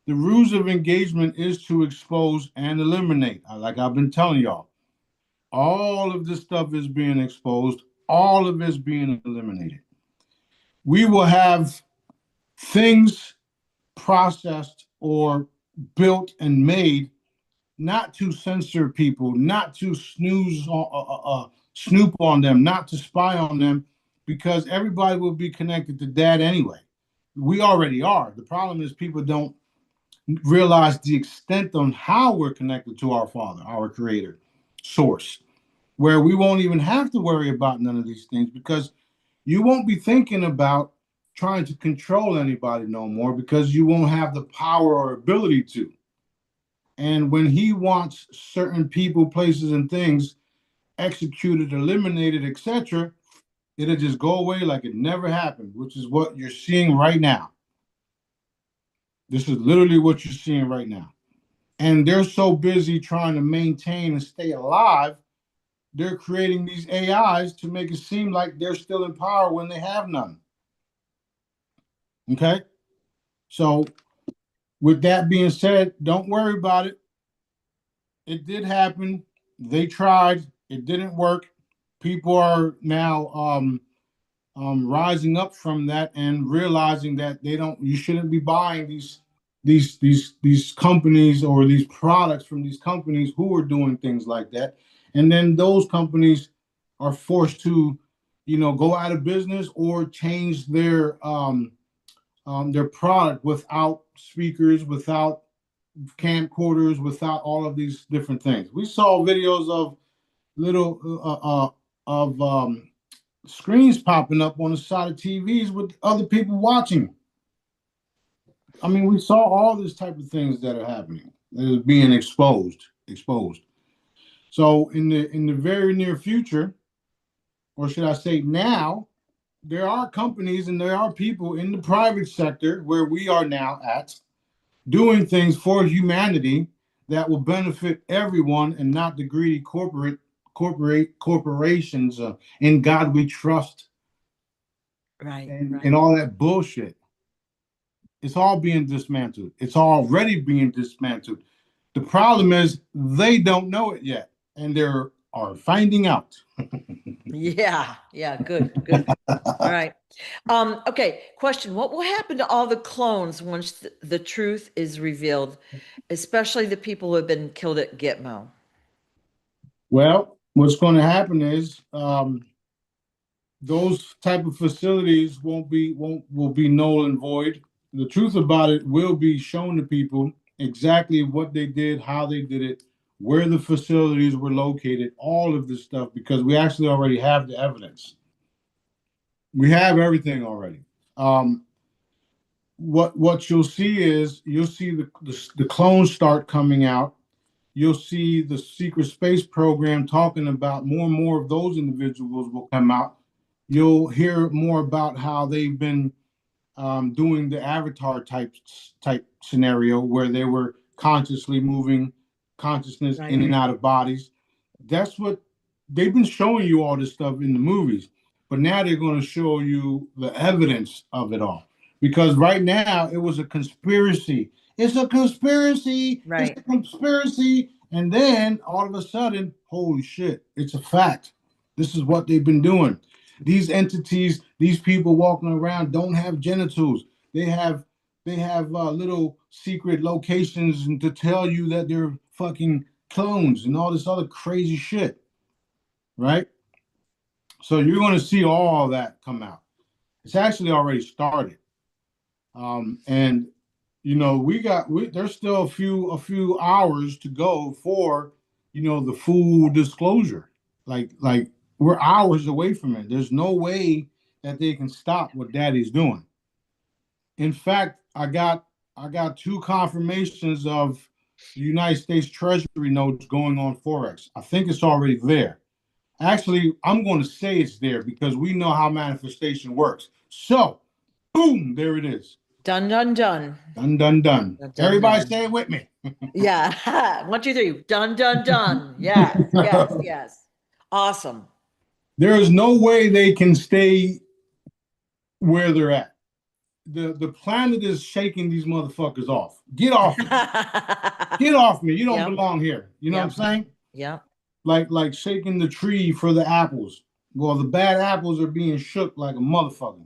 [SPEAKER 2] the rules of engagement is to expose and eliminate. Like I've been telling y'all, all of this stuff is being exposed, all of it's being eliminated. We will have things processed or built and made not to censor people, not to snoop on them, not to spy on them, because everybody will be connected to Dad anyway. We already are. The problem is people don't realize the extent on how we're connected to our Father, our Creator, Source, where we won't even have to worry about none of these things because you won't be thinking about trying to control anybody no more because you won't have the power or ability to. And when he wants certain people, places, and things executed, eliminated, etc., it'll just go away like it never happened, which is what you're seeing right now. This is literally what you're seeing right now. And they're so busy trying to maintain and stay alive, they're creating these AIs to make it seem like they're still in power when they have none. Okay? So, with that being said, don't worry about it. It did happen. They tried. It didn't work. People are now rising up from that and realizing that they don't. You shouldn't be buying these companies or these products from these companies who are doing things like that. And then those companies are forced to, go out of business or change their product without speakers, without camcorders, without all of these different things. We saw videos of little of screens popping up on the side of TVs with other people watching. I mean, we saw all this type of things that are happening, that is being exposed. So in the very near future, or should I say now, there are companies and there are people in the private sector where we are now at doing things for humanity that will benefit everyone and not the greedy corporations. In God we trust,
[SPEAKER 1] Right,
[SPEAKER 2] and
[SPEAKER 1] right.
[SPEAKER 2] all that bullshit. It's all being dismantled. It's already being dismantled. The problem is they don't know it yet, and they are finding out.
[SPEAKER 1] Yeah, yeah, good, good. All right. Okay, question. What will happen to all the clones once the truth is revealed, especially the people who have been killed at Gitmo?
[SPEAKER 2] Well, what's going to happen is those type of facilities won't will be null and void. The truth about it will be shown to people exactly what they did, how they did it, where the facilities were located, all of this stuff, because we actually already have the evidence. We have everything already. Um, what you'll see is you'll see the clones start coming out. You'll see the secret space program talking about more and more of those individuals will come out. You'll hear more about how they've been doing the avatar type scenario where they were consciously moving consciousness
[SPEAKER 1] Right.
[SPEAKER 2] in and out of bodies. That's what they've been showing you, all this stuff in the movies, but now they're going to show you the evidence of it all. Because right now it was a conspiracy. It's a conspiracy. It's
[SPEAKER 1] Right.
[SPEAKER 2] a conspiracy. And then all of a sudden, holy shit, it's a fact. This is what they've been doing. These entities, these people walking around don't have genitals. They have little secret locations and to tell you that they're fucking clones and all this other crazy shit, right? So you're going to see all that come out. It's actually already started, and there's still a few hours to go for the full disclosure. Like we're hours away from it. There's no way that they can stop what Daddy's doing. In fact, I got two confirmations of the United States Treasury notes going on Forex. I think it's already there. Actually, I'm going to say it's there because we know how manifestation works. So, boom, there it is.
[SPEAKER 1] Done, done, done.
[SPEAKER 2] Done, done, done.
[SPEAKER 1] Done, done,
[SPEAKER 2] Everybody
[SPEAKER 1] done.
[SPEAKER 2] say it with me.
[SPEAKER 1] Yeah. 1, 2, 3. Done, done, done. Yes, yes, yes. Awesome.
[SPEAKER 2] There is no way they can stay where they're at. The planet is shaking these motherfuckers off. Get off me. Get off me. You don't
[SPEAKER 1] Yep,
[SPEAKER 2] belong here. You know what I'm
[SPEAKER 1] yep,
[SPEAKER 2] saying?
[SPEAKER 1] yep.
[SPEAKER 2] Like shaking the tree for the apples. Well, the bad apples are being shook like a motherfucker.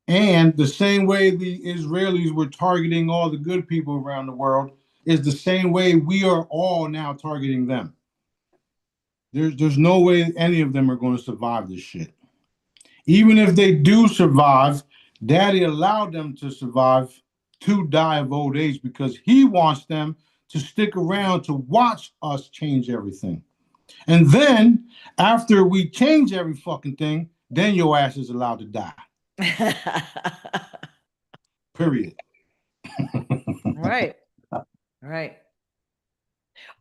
[SPEAKER 2] And the same way the Israelis were targeting all the good people around the world is the same way we are all now targeting them. There's no way any of them are going to survive this shit. Even if they do survive, Daddy allowed them to survive to die of old age because he wants them to stick around to watch us change everything. And then after we change every fucking thing, then your ass is allowed to die. Period.
[SPEAKER 1] Right. All right.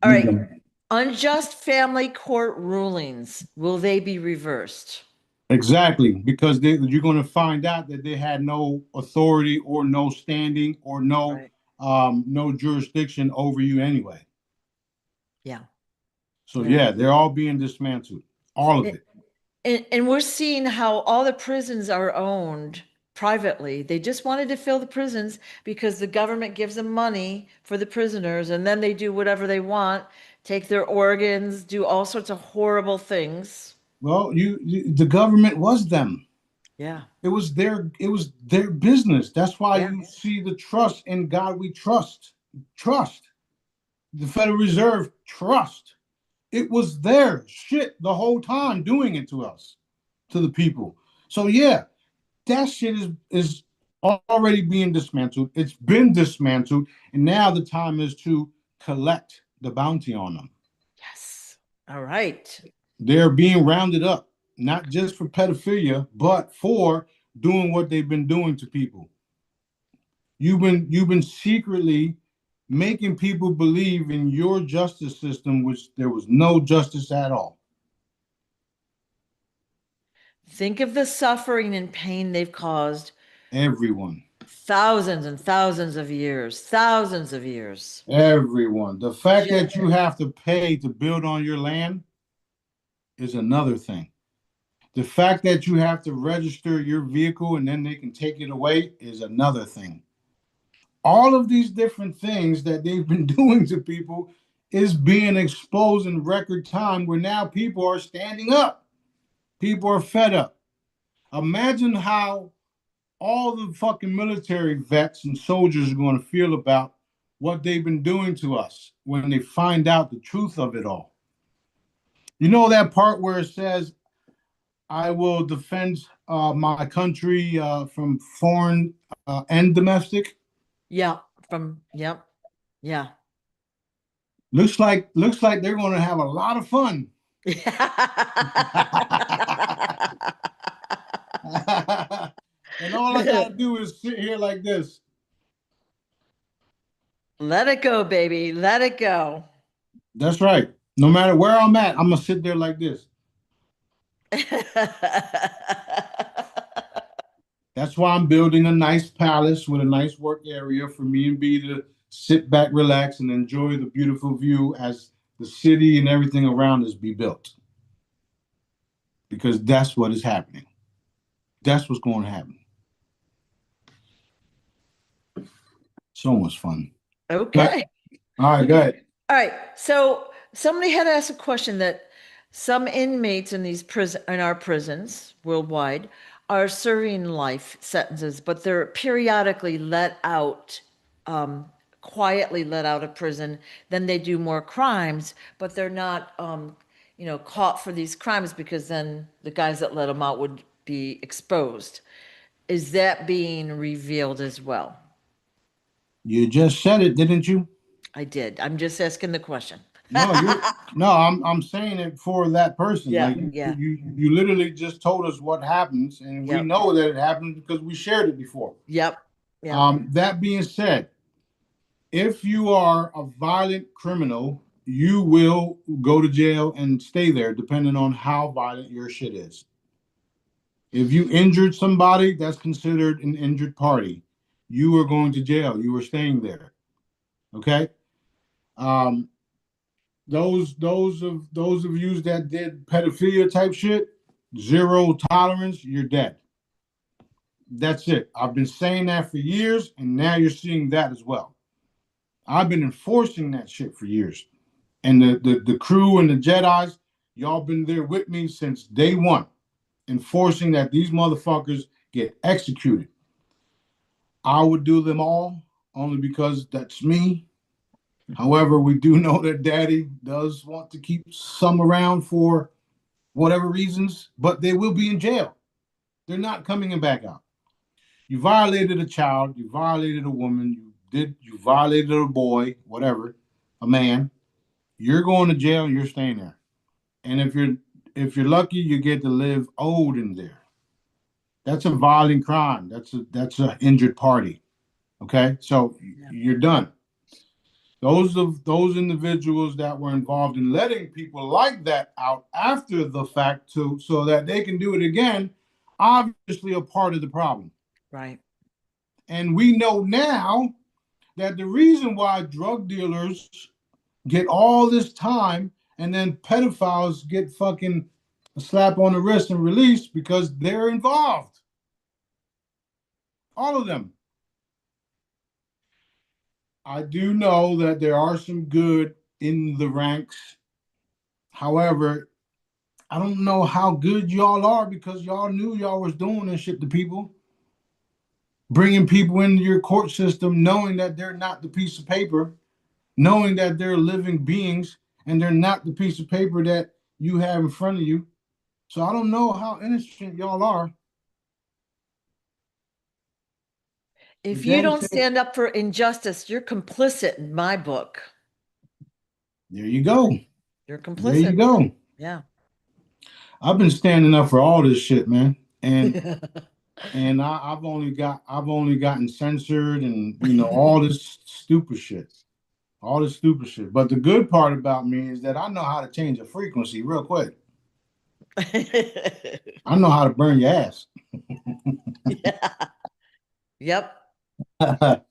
[SPEAKER 1] All
[SPEAKER 2] You
[SPEAKER 1] right.
[SPEAKER 2] know,
[SPEAKER 1] Unjust family court rulings, will they be reversed?
[SPEAKER 2] exactly, because you're going to find out that they had no authority or no standing or no
[SPEAKER 1] Right.
[SPEAKER 2] no jurisdiction over you anyway.
[SPEAKER 1] Yeah.
[SPEAKER 2] So
[SPEAKER 1] Yeah.
[SPEAKER 2] yeah, they're all being dismantled, all of
[SPEAKER 1] And,
[SPEAKER 2] it.
[SPEAKER 1] and we're seeing how all the prisons are owned privately. They just wanted to fill the prisons because the government gives them money for the prisoners, and then they do whatever they want, take their organs, do all sorts of horrible things.
[SPEAKER 2] Well, the government was them.
[SPEAKER 1] Yeah.
[SPEAKER 2] It was their business. That's why
[SPEAKER 1] Yeah.
[SPEAKER 2] you see the trust in God we trust. Trust. The Federal Reserve trust. It was their shit the whole time doing it to us, to the people. So yeah, that shit is already being dismantled. It's been dismantled, and now the time is to collect the bounty on them.
[SPEAKER 1] Yes. All right.
[SPEAKER 2] They're being rounded up, not just for pedophilia, but for doing what they've been doing to people. You've been secretly making people believe in your justice system, which there was no justice at all.
[SPEAKER 1] Think of the suffering and pain they've caused
[SPEAKER 2] Everyone,
[SPEAKER 1] thousands and thousands of years, thousands of years.
[SPEAKER 2] everyone. The fact
[SPEAKER 1] Ju-
[SPEAKER 2] that you have to pay to build on your land is another thing. The fact that you have to register your vehicle and then they can take it away is another thing. All of these different things that they've been doing to people is being exposed in record time where now people are standing up. People are fed up. Imagine how all the fucking military vets and soldiers are going to feel about what they've been doing to us when they find out the truth of it all. You know that part where it says, I will defend my country from foreign and domestic?
[SPEAKER 1] Yeah, from, yep, yeah.
[SPEAKER 2] Looks like they're going to have a lot of fun. And all I got to do is sit here like this.
[SPEAKER 1] Let it go, baby. Let it go.
[SPEAKER 2] That's right. No matter where I'm at, I'm going to sit there like this. That's why I'm building a nice palace with a nice work area for me and B to sit back, relax, and enjoy the beautiful view as the city and everything around us be built. Because that's what is happening. That's what's going to happen. So much fun. But,
[SPEAKER 1] Okay.
[SPEAKER 2] all right, go ahead.
[SPEAKER 1] All right. So somebody had asked a question that some inmates in these in our prisons worldwide are serving life sentences, but they're periodically let out, um, quietly let out of prison. Then they do more crimes, but they're not, caught for these crimes because then the guys that let them out would be exposed. Is that being revealed as well?
[SPEAKER 2] You just said it, didn't you?
[SPEAKER 1] I did. I'm just asking the question.
[SPEAKER 2] No, you're no, I'm saying it for that person.
[SPEAKER 1] Yeah,
[SPEAKER 2] Like you
[SPEAKER 1] yeah,
[SPEAKER 2] you you literally just told us what happens, and we
[SPEAKER 1] yep,
[SPEAKER 2] know that it happened because we shared it before.
[SPEAKER 1] yep, yep.
[SPEAKER 2] That being said, if you are a violent criminal, you will go to jail and stay there, depending on how violent your shit is. If you injured somebody, that's considered an injured party. You are going to jail. You are staying there. Okay. Um, those of you that did pedophilia type shit, zero tolerance. You're dead. That's it. I've been saying that for years, and now you're seeing that as well. I've been enforcing that shit for years. And the crew and the Jedi's, y'all been there with me since day one, enforcing that these motherfuckers get executed. I would do them all only because that's me. However, we do know that Daddy does want to keep some around for whatever reasons, but they will be in jail. They're not coming back out. You violated a child, you violated a woman, you violated a boy, whatever, a man. You're going to jail and you're staying there. And if you're lucky, you get to live old in there. That's a violent crime. That's a injured party. Okay, so
[SPEAKER 1] Yeah.
[SPEAKER 2] you're done. Those individuals that were involved in letting people like that out after the fact to so that they can do it again, obviously a part of the problem.
[SPEAKER 1] Right.
[SPEAKER 2] And we know now that the reason why drug dealers get all this time and then pedophiles get fucking a slap on the wrist and released because they're involved. All of them. I do know that there are some good in the ranks. However, I don't know how good y'all are because y'all knew y'all was doing this shit to people, bringing people into your court system, knowing that they're not the piece of paper, knowing that they're living beings and they're not the piece of paper that you have in front of you. So I don't know how innocent y'all are.
[SPEAKER 1] If
[SPEAKER 2] But
[SPEAKER 1] you
[SPEAKER 2] Daddy
[SPEAKER 1] don't
[SPEAKER 2] said,
[SPEAKER 1] stand up for injustice, you're complicit in my book.
[SPEAKER 2] there you go.
[SPEAKER 1] You're
[SPEAKER 2] There you
[SPEAKER 1] complicit.
[SPEAKER 2] go.
[SPEAKER 1] Yeah.
[SPEAKER 2] I've been standing up for all this shit, man. And I've only gotten censored and all this stupid shit. All this stupid shit. But the good part about me is that I know how to change a frequency real quick. I know how to burn your ass.
[SPEAKER 1] Yeah. Yep.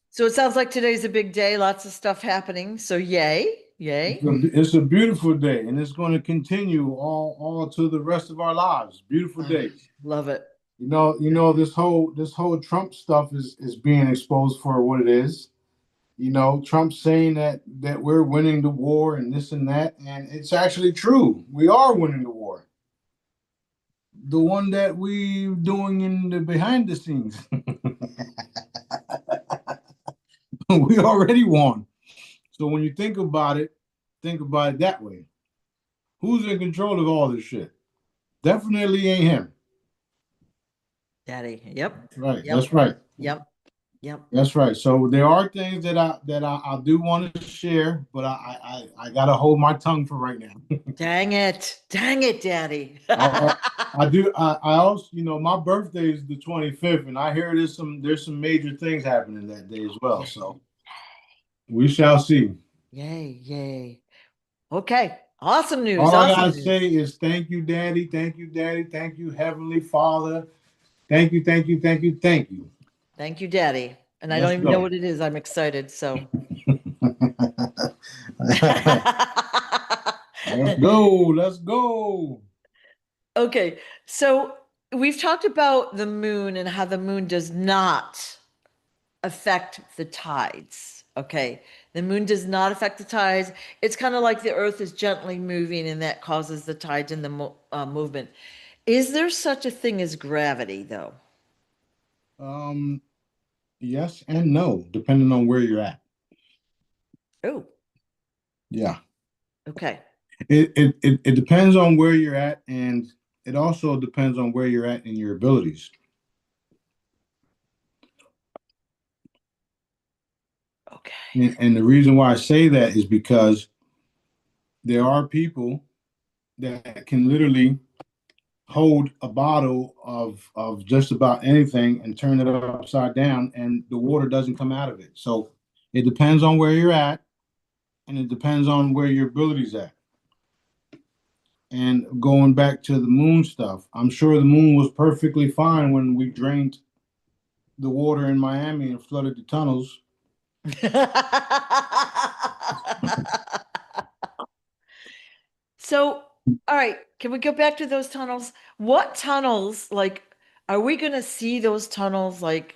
[SPEAKER 1] So it sounds like today's a big day, lots of stuff happening. So yay, yay.
[SPEAKER 2] It's a beautiful day, and it's going to continue all to the rest of our lives. Beautiful day.
[SPEAKER 1] Love it.
[SPEAKER 2] This whole Trump stuff is being exposed for what it is. Trump saying that we're winning the war and this and that, and it's actually true. We are winning the war. The one that we doing in the behind the scenes. We already won. So when you think about it that way. Who's in control of all this shit? Definitely ain't him.
[SPEAKER 1] Daddy. Yep.
[SPEAKER 2] Right.
[SPEAKER 1] Yep.
[SPEAKER 2] That's right.
[SPEAKER 1] Yep. Yep.
[SPEAKER 2] That's right. So there are things that I do want to share, but I gotta hold my tongue for right now.
[SPEAKER 1] Dang it. Dang it, Daddy.
[SPEAKER 2] I, I do. I also, my birthday is the 25th, and I hear there's some major things happening that day as well.
[SPEAKER 1] Yay.
[SPEAKER 2] So we shall see.
[SPEAKER 1] Yay. Yay. Okay. Awesome news.
[SPEAKER 2] All I
[SPEAKER 1] Awesome
[SPEAKER 2] gotta
[SPEAKER 1] news.
[SPEAKER 2] say is thank you, Daddy. Thank you, Daddy. Thank you, Heavenly Father. Thank you, thank you, thank you, thank you.
[SPEAKER 1] Thank you, Daddy. And I don't
[SPEAKER 2] Let's
[SPEAKER 1] even know
[SPEAKER 2] go.
[SPEAKER 1] what it is. I'm excited. So
[SPEAKER 2] Let's go. Let's go.
[SPEAKER 1] okay. So we've talked about the moon and how the moon does not affect the tides. Okay. The moon does not affect the tides. It's kind of like the earth is gently moving and that causes the tides and the movement. Is there such a thing as gravity, though?
[SPEAKER 2] Um, yes and no, depending on where you're at.
[SPEAKER 1] Oh,
[SPEAKER 2] Yeah.
[SPEAKER 1] okay.
[SPEAKER 2] It depends on where you're at, and it also depends on where you're at in your abilities.
[SPEAKER 1] Okay.
[SPEAKER 2] And the reason why I say that is because there are people that can literally hold a bottle of just about anything and turn it upside down, and the water doesn't come out of it. So it depends on where you're at, and it depends on where your abilities at. And going back to the moon stuff, I'm sure the moon was perfectly fine when we drained the water in Miami and flooded the tunnels.
[SPEAKER 1] So, all right, can we go back to those tunnels? What tunnels, like, are we going to see those tunnels, like,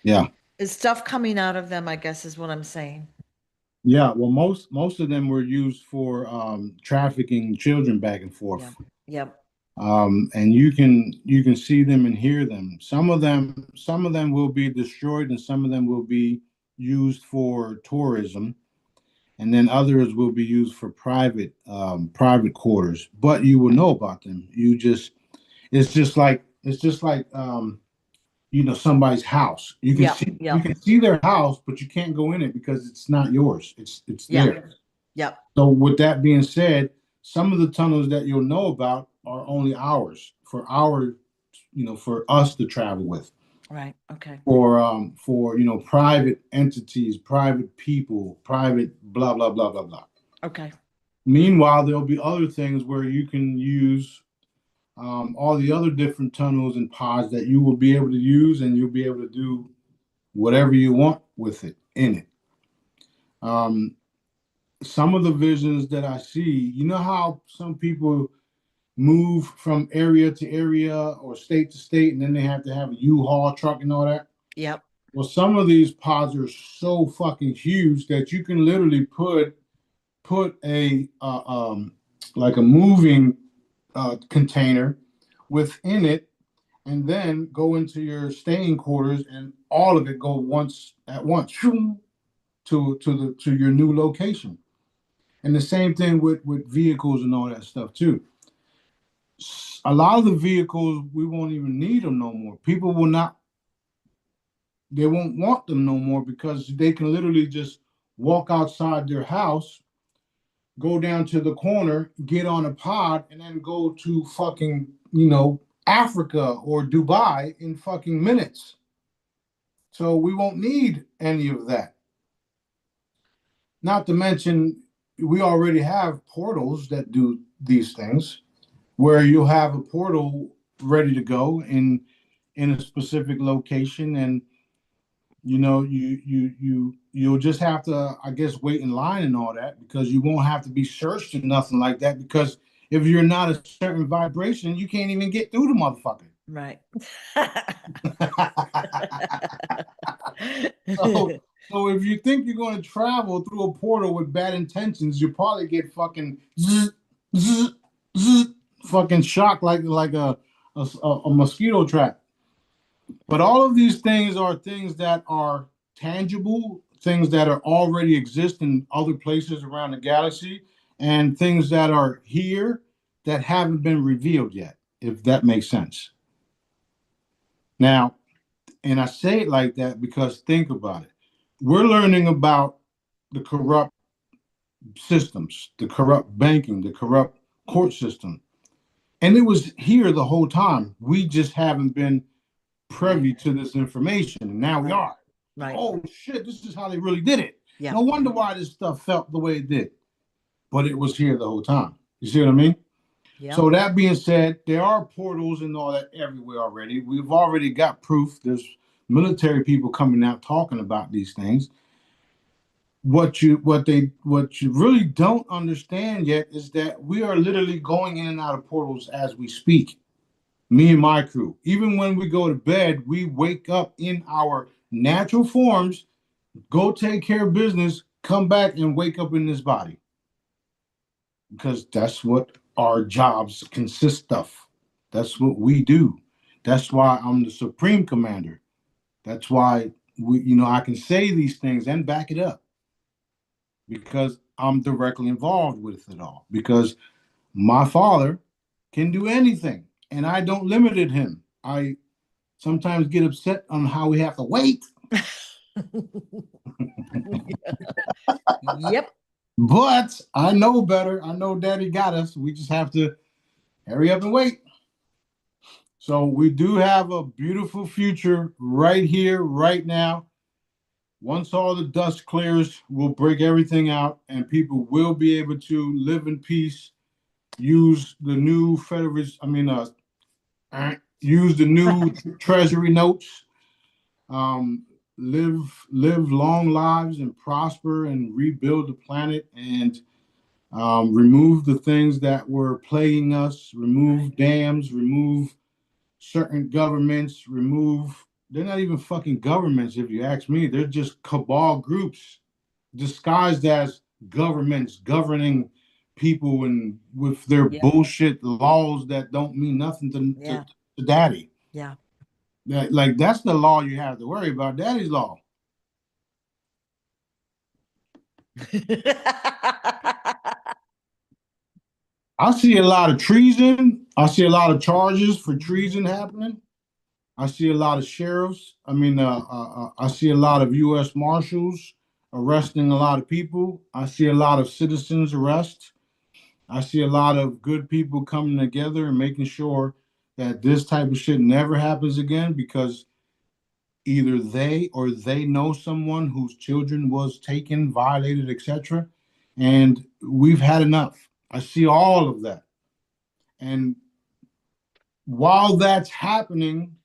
[SPEAKER 2] Yeah.
[SPEAKER 1] is stuff coming out of them, I guess is what I'm saying.
[SPEAKER 2] Yeah, well, most of them were used for trafficking children back and
[SPEAKER 1] Yeah.
[SPEAKER 2] forth.
[SPEAKER 1] Yep.
[SPEAKER 2] And you can see them and hear them. Some of them will be destroyed, and some of them will be used for tourism, and then others will be used for private quarters. But you will know about them. It's just like somebody's house. You can
[SPEAKER 1] Yep.
[SPEAKER 2] see you
[SPEAKER 1] Yep.
[SPEAKER 2] can see their house, but you can't go in it because it's not yours. It's
[SPEAKER 1] Yep.
[SPEAKER 2] theirs.
[SPEAKER 1] Yep.
[SPEAKER 2] So with that being said, some of the tunnels that you'll know about are only ours for for us to travel with.
[SPEAKER 1] Right. Okay.
[SPEAKER 2] For private entities, private people, private blah blah blah blah blah.
[SPEAKER 1] Okay.
[SPEAKER 2] Meanwhile, there'll be other things where you can use all the other different tunnels and pods that you will be able to use, and you'll be able to do whatever you want with it in it. Um, some of the visions that I see, you know how some people move from area to area or state to state, and then they have to have a U-Haul truck and all that.
[SPEAKER 1] Yep.
[SPEAKER 2] Well, some of these pods are so fucking huge that you can literally put a like a moving container within it, and then go into your staying quarters, and all of it go once at once to your new location. And the same thing with vehicles and all that stuff too. A lot of the vehicles we won't even need them no more. People will not. They won't want them no more because they can literally just walk outside their house, go down to the corner, get on a pod, and then go to fucking, Africa or Dubai in fucking minutes. So we won't need any of that. Not to mention, we already have portals that do these things where you'll have a portal ready to go in a specific location, and you'll just have to, I guess, wait in line and all that, because you won't have to be searched or nothing like that, because if you're not a certain vibration, you can't even get through the motherfucker.
[SPEAKER 1] Right.
[SPEAKER 2] so so if you think you're going to travel through a portal with bad intentions, you probably get fucking zzz, zzz, zzz, fucking shocked like a mosquito trap. But all of these things are things that are tangible, things that are already exist in other places around the galaxy, and things that are here that haven't been revealed yet, if that makes sense. Now, and I say it like that because think about it. We're learning about the corrupt systems, the corrupt banking, the corrupt court system. And it was here the whole time. We just haven't been privy to this information. And now we are.
[SPEAKER 1] Right.
[SPEAKER 2] Oh shit, this is how they really did it.
[SPEAKER 1] Yeah.
[SPEAKER 2] No wonder why this stuff felt the way it did. But it was here the whole time. You see what I mean?
[SPEAKER 1] Yeah.
[SPEAKER 2] So that being said, there are portals and all that everywhere already. We've already got proof. There's military people coming out talking about these things. What you really don't understand yet is that we are literally going in and out of portals as we speak. Me and my crew. Even when we go to bed, we wake up in our natural forms, go take care of business, come back and wake up in this body. Because that's what our jobs consist of. That's what we do. That's why I'm the supreme commander. That's why I can say these things and back it up, because I'm directly involved with it all. Because my father can do anything, and I don't limit him. I sometimes get upset on how we have to wait.
[SPEAKER 1] Yep.
[SPEAKER 2] But I know better. I know Daddy got us. We just have to hurry up and wait. So we do have a beautiful future right here, right now. Once all the dust clears, we'll break everything out, and people will be able to live in peace. Use the new use the new treasury notes. Live long lives and prosper and rebuild the planet, and remove the things that were plaguing us. Remove dams. Remove certain governments. They're not even fucking governments, if you ask me. They're just cabal groups disguised as governments governing people, and with their bullshit laws that don't mean nothing to Daddy.
[SPEAKER 1] Yeah.
[SPEAKER 2] That's the law you have to worry about. Daddy's law. I see a lot of treason. I see a lot of charges for treason happening. I see a lot of sheriffs. I see a lot of U.S. Marshals arresting a lot of people. I see a lot of citizens arrest. I see a lot of good people coming together and making sure that this type of shit never happens again, because either they or they know someone whose children was taken, violated, etc. And we've had enough. I see all of that. And while that's happening,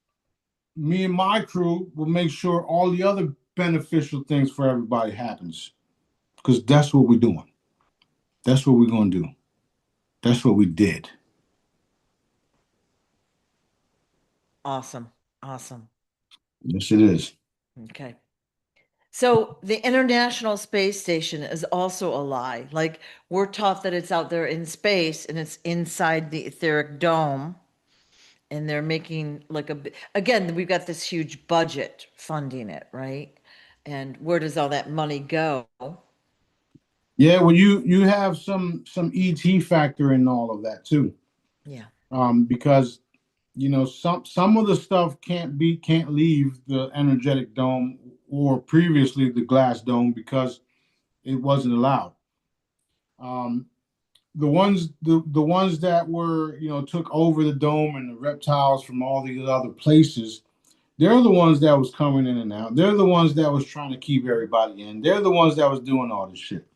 [SPEAKER 2] me and my crew will make sure all the other beneficial things for everybody happens. Because that's what we're doing. That's what we're gonna do. That's what we did.
[SPEAKER 1] Awesome. Awesome.
[SPEAKER 2] Yes, it is.
[SPEAKER 1] Okay. So the International Space Station is also a lie. Like we're taught that it's out there in space and it's inside the etheric dome. And they're making like again, we've got this huge budget funding it, right? And where does all that money go?
[SPEAKER 2] Yeah, well, you have some ET factor in all of that too,
[SPEAKER 1] Yeah,
[SPEAKER 2] because some of the stuff can't leave the energetic dome or previously the glass dome because it wasn't allowed. Um, the ones that were took over the dome and the reptiles from all these other places, they're the ones that was coming in and out. They're the ones that was trying to keep everybody in. They're the ones that was doing all this shit.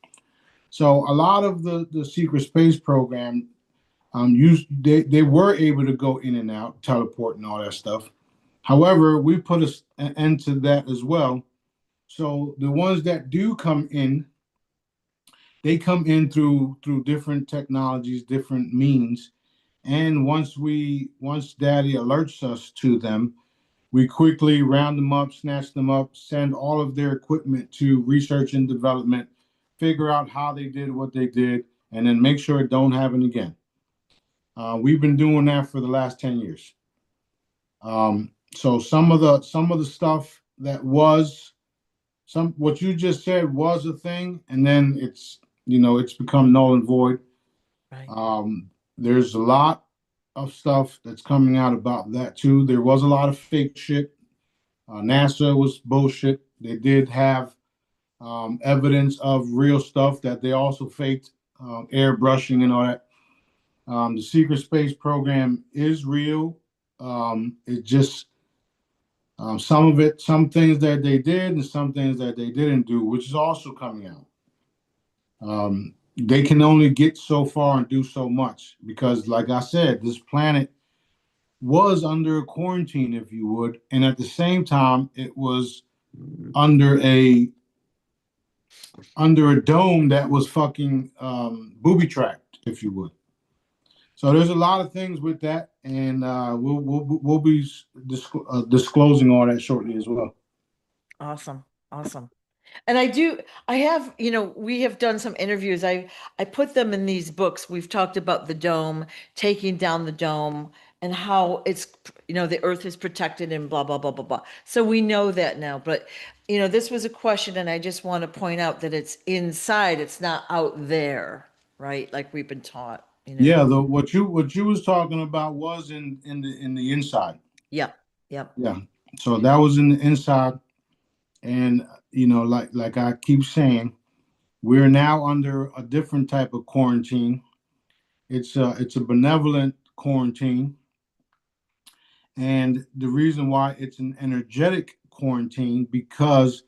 [SPEAKER 2] So a lot of the secret space program, they were able to go in and out, teleport and all that stuff. However, we put an end to that as well. So the ones that do come in, they come in through different technologies, different means. And once Daddy alerts us to them, we quickly round them up, snatch them up, send all of their equipment to research and development, figure out how they did what they did, and then make sure it don't happen again. We've been doing that for the last 10 years. So some of the stuff that was some what you just said was a thing, and then it's become null and void.
[SPEAKER 1] right.
[SPEAKER 2] There's a lot of stuff that's coming out about that too. There was a lot of fake shit. NASA was bullshit. They did have evidence of real stuff that they also faked, airbrushing and all that. The secret space program is real. It just some things that they did and some things that they didn't do, which is also coming out. They can only get so far and do so much because, like I said, this planet was under a quarantine, if you would, and at the same time, it was under a under a dome that was fucking booby trapped, if you would. So there's a lot of things with that, and we'll be disclosing all that shortly as well.
[SPEAKER 1] Awesome. Awesome. And I have, we have done some interviews. I put them in these books. We've talked about the dome, taking down the dome, and how the earth is protected and blah, blah, blah, blah, blah. So we know that now. But, this was a question, and I just want to point out that it's inside, it's not out there, right? Like we've been taught.
[SPEAKER 2] Yeah, the what you was talking about was in the inside.
[SPEAKER 1] Yep. Yep.
[SPEAKER 2] Yeah, so that was in the inside, and like I keep saying, we're now under a different type of quarantine. It's a benevolent quarantine, and the reason why it's an energetic quarantine because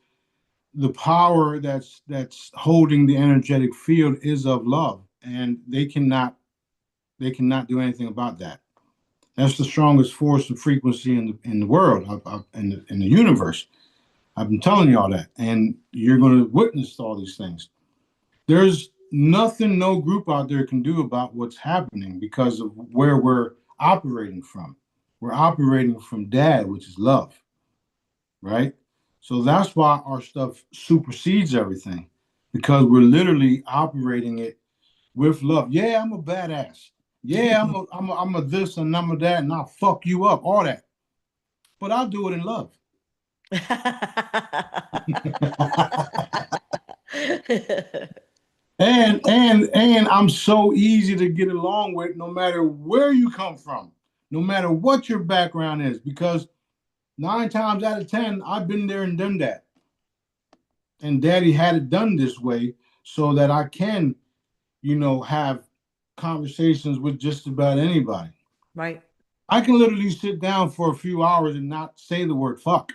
[SPEAKER 2] the power that's holding the energetic field is of love, and they cannot do anything about that. That's the strongest force and frequency in the world, in the universe. I've been telling you all that, and you're going to witness all these things. There's nothing no group out there can do about what's happening because of where we're operating from. We're operating from Dad, which is love, right? So that's why our stuff supersedes everything because we're literally operating it with love. Yeah, I'm a badass. Yeah, I'm a this and I'm a that, and I'll fuck you up, all that. But I'll do it in love. And I'm so easy to get along with no matter where you come from, no matter what your background is, because 9 times out of 10, I've been there and done that. And Daddy had it done this way so that I can, have conversations with just about anybody.
[SPEAKER 1] Right.
[SPEAKER 2] I can literally sit down for a few hours and not say the word fuck.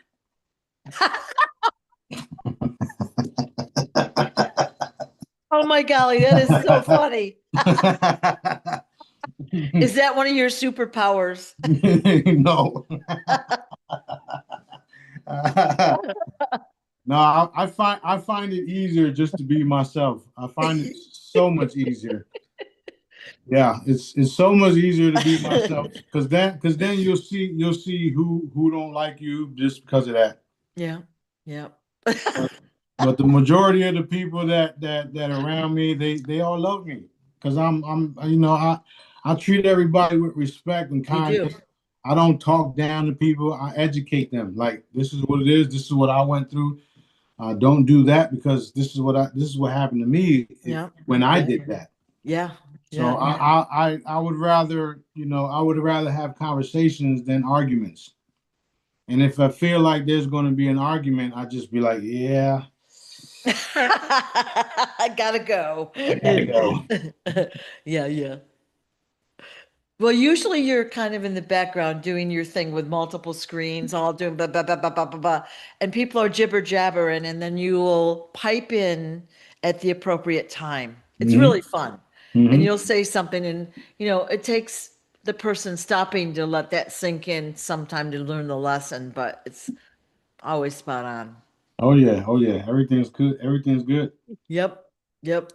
[SPEAKER 1] Oh my golly, that is so funny. Is that one of your superpowers?
[SPEAKER 2] No. No, I find it easier just to be myself. I find it so much easier. Yeah, it's so much easier to be myself because then you'll see who don't like you just because of that.
[SPEAKER 1] Yeah, yeah.
[SPEAKER 2] But but the majority of the people that are around me, they all love me because I'm I treat everybody with respect and
[SPEAKER 1] You do.
[SPEAKER 2] kindness. I don't talk down to people. I educate them. Like this is what it is. This is what I went through. Don't do that because this is what happened to me
[SPEAKER 1] Yeah,
[SPEAKER 2] when I
[SPEAKER 1] yeah,
[SPEAKER 2] did that.
[SPEAKER 1] yeah,
[SPEAKER 2] So
[SPEAKER 1] yeah.
[SPEAKER 2] I would rather I would rather have conversations than arguments. And if I feel like there's going to be an argument, I just be like, yeah,
[SPEAKER 1] I gotta go.
[SPEAKER 2] I gotta go.
[SPEAKER 1] Yeah, yeah. Well, usually you're kind of in the background doing your thing with multiple screens, all doing blah, blah, blah, blah, blah, blah, blah, and people are jibber jabbering, and then you will pipe in at the appropriate time. It's
[SPEAKER 2] Hmm.
[SPEAKER 1] really fun. And
[SPEAKER 2] Hmm.
[SPEAKER 1] you'll say something, and it takes the person stopping to let that sink in sometime to learn the lesson, but it's always spot on.
[SPEAKER 2] Oh yeah, oh yeah. Everything's good. Everything's good.
[SPEAKER 1] Yep, yep.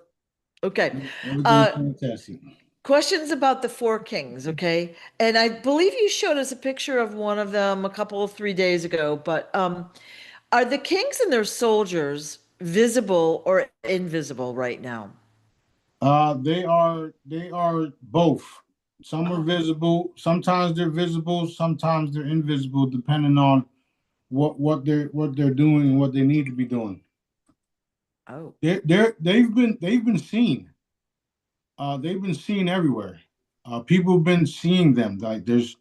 [SPEAKER 1] Okay.
[SPEAKER 2] Everything's
[SPEAKER 1] Uh,
[SPEAKER 2] fantastic.
[SPEAKER 1] Questions about the four kings, okay? And I believe you showed us a picture of one of them a couple, 3 days ago, but are the kings and their soldiers visible or invisible right now?
[SPEAKER 2] They are both. Some are
[SPEAKER 1] Oh,
[SPEAKER 2] visible. Sometimes they're visible. Sometimes they're invisible, depending on what they're doing and what they need to be doing.
[SPEAKER 1] oh,
[SPEAKER 2] They've been seen. They've been seen everywhere. People have been seeing them. Like it's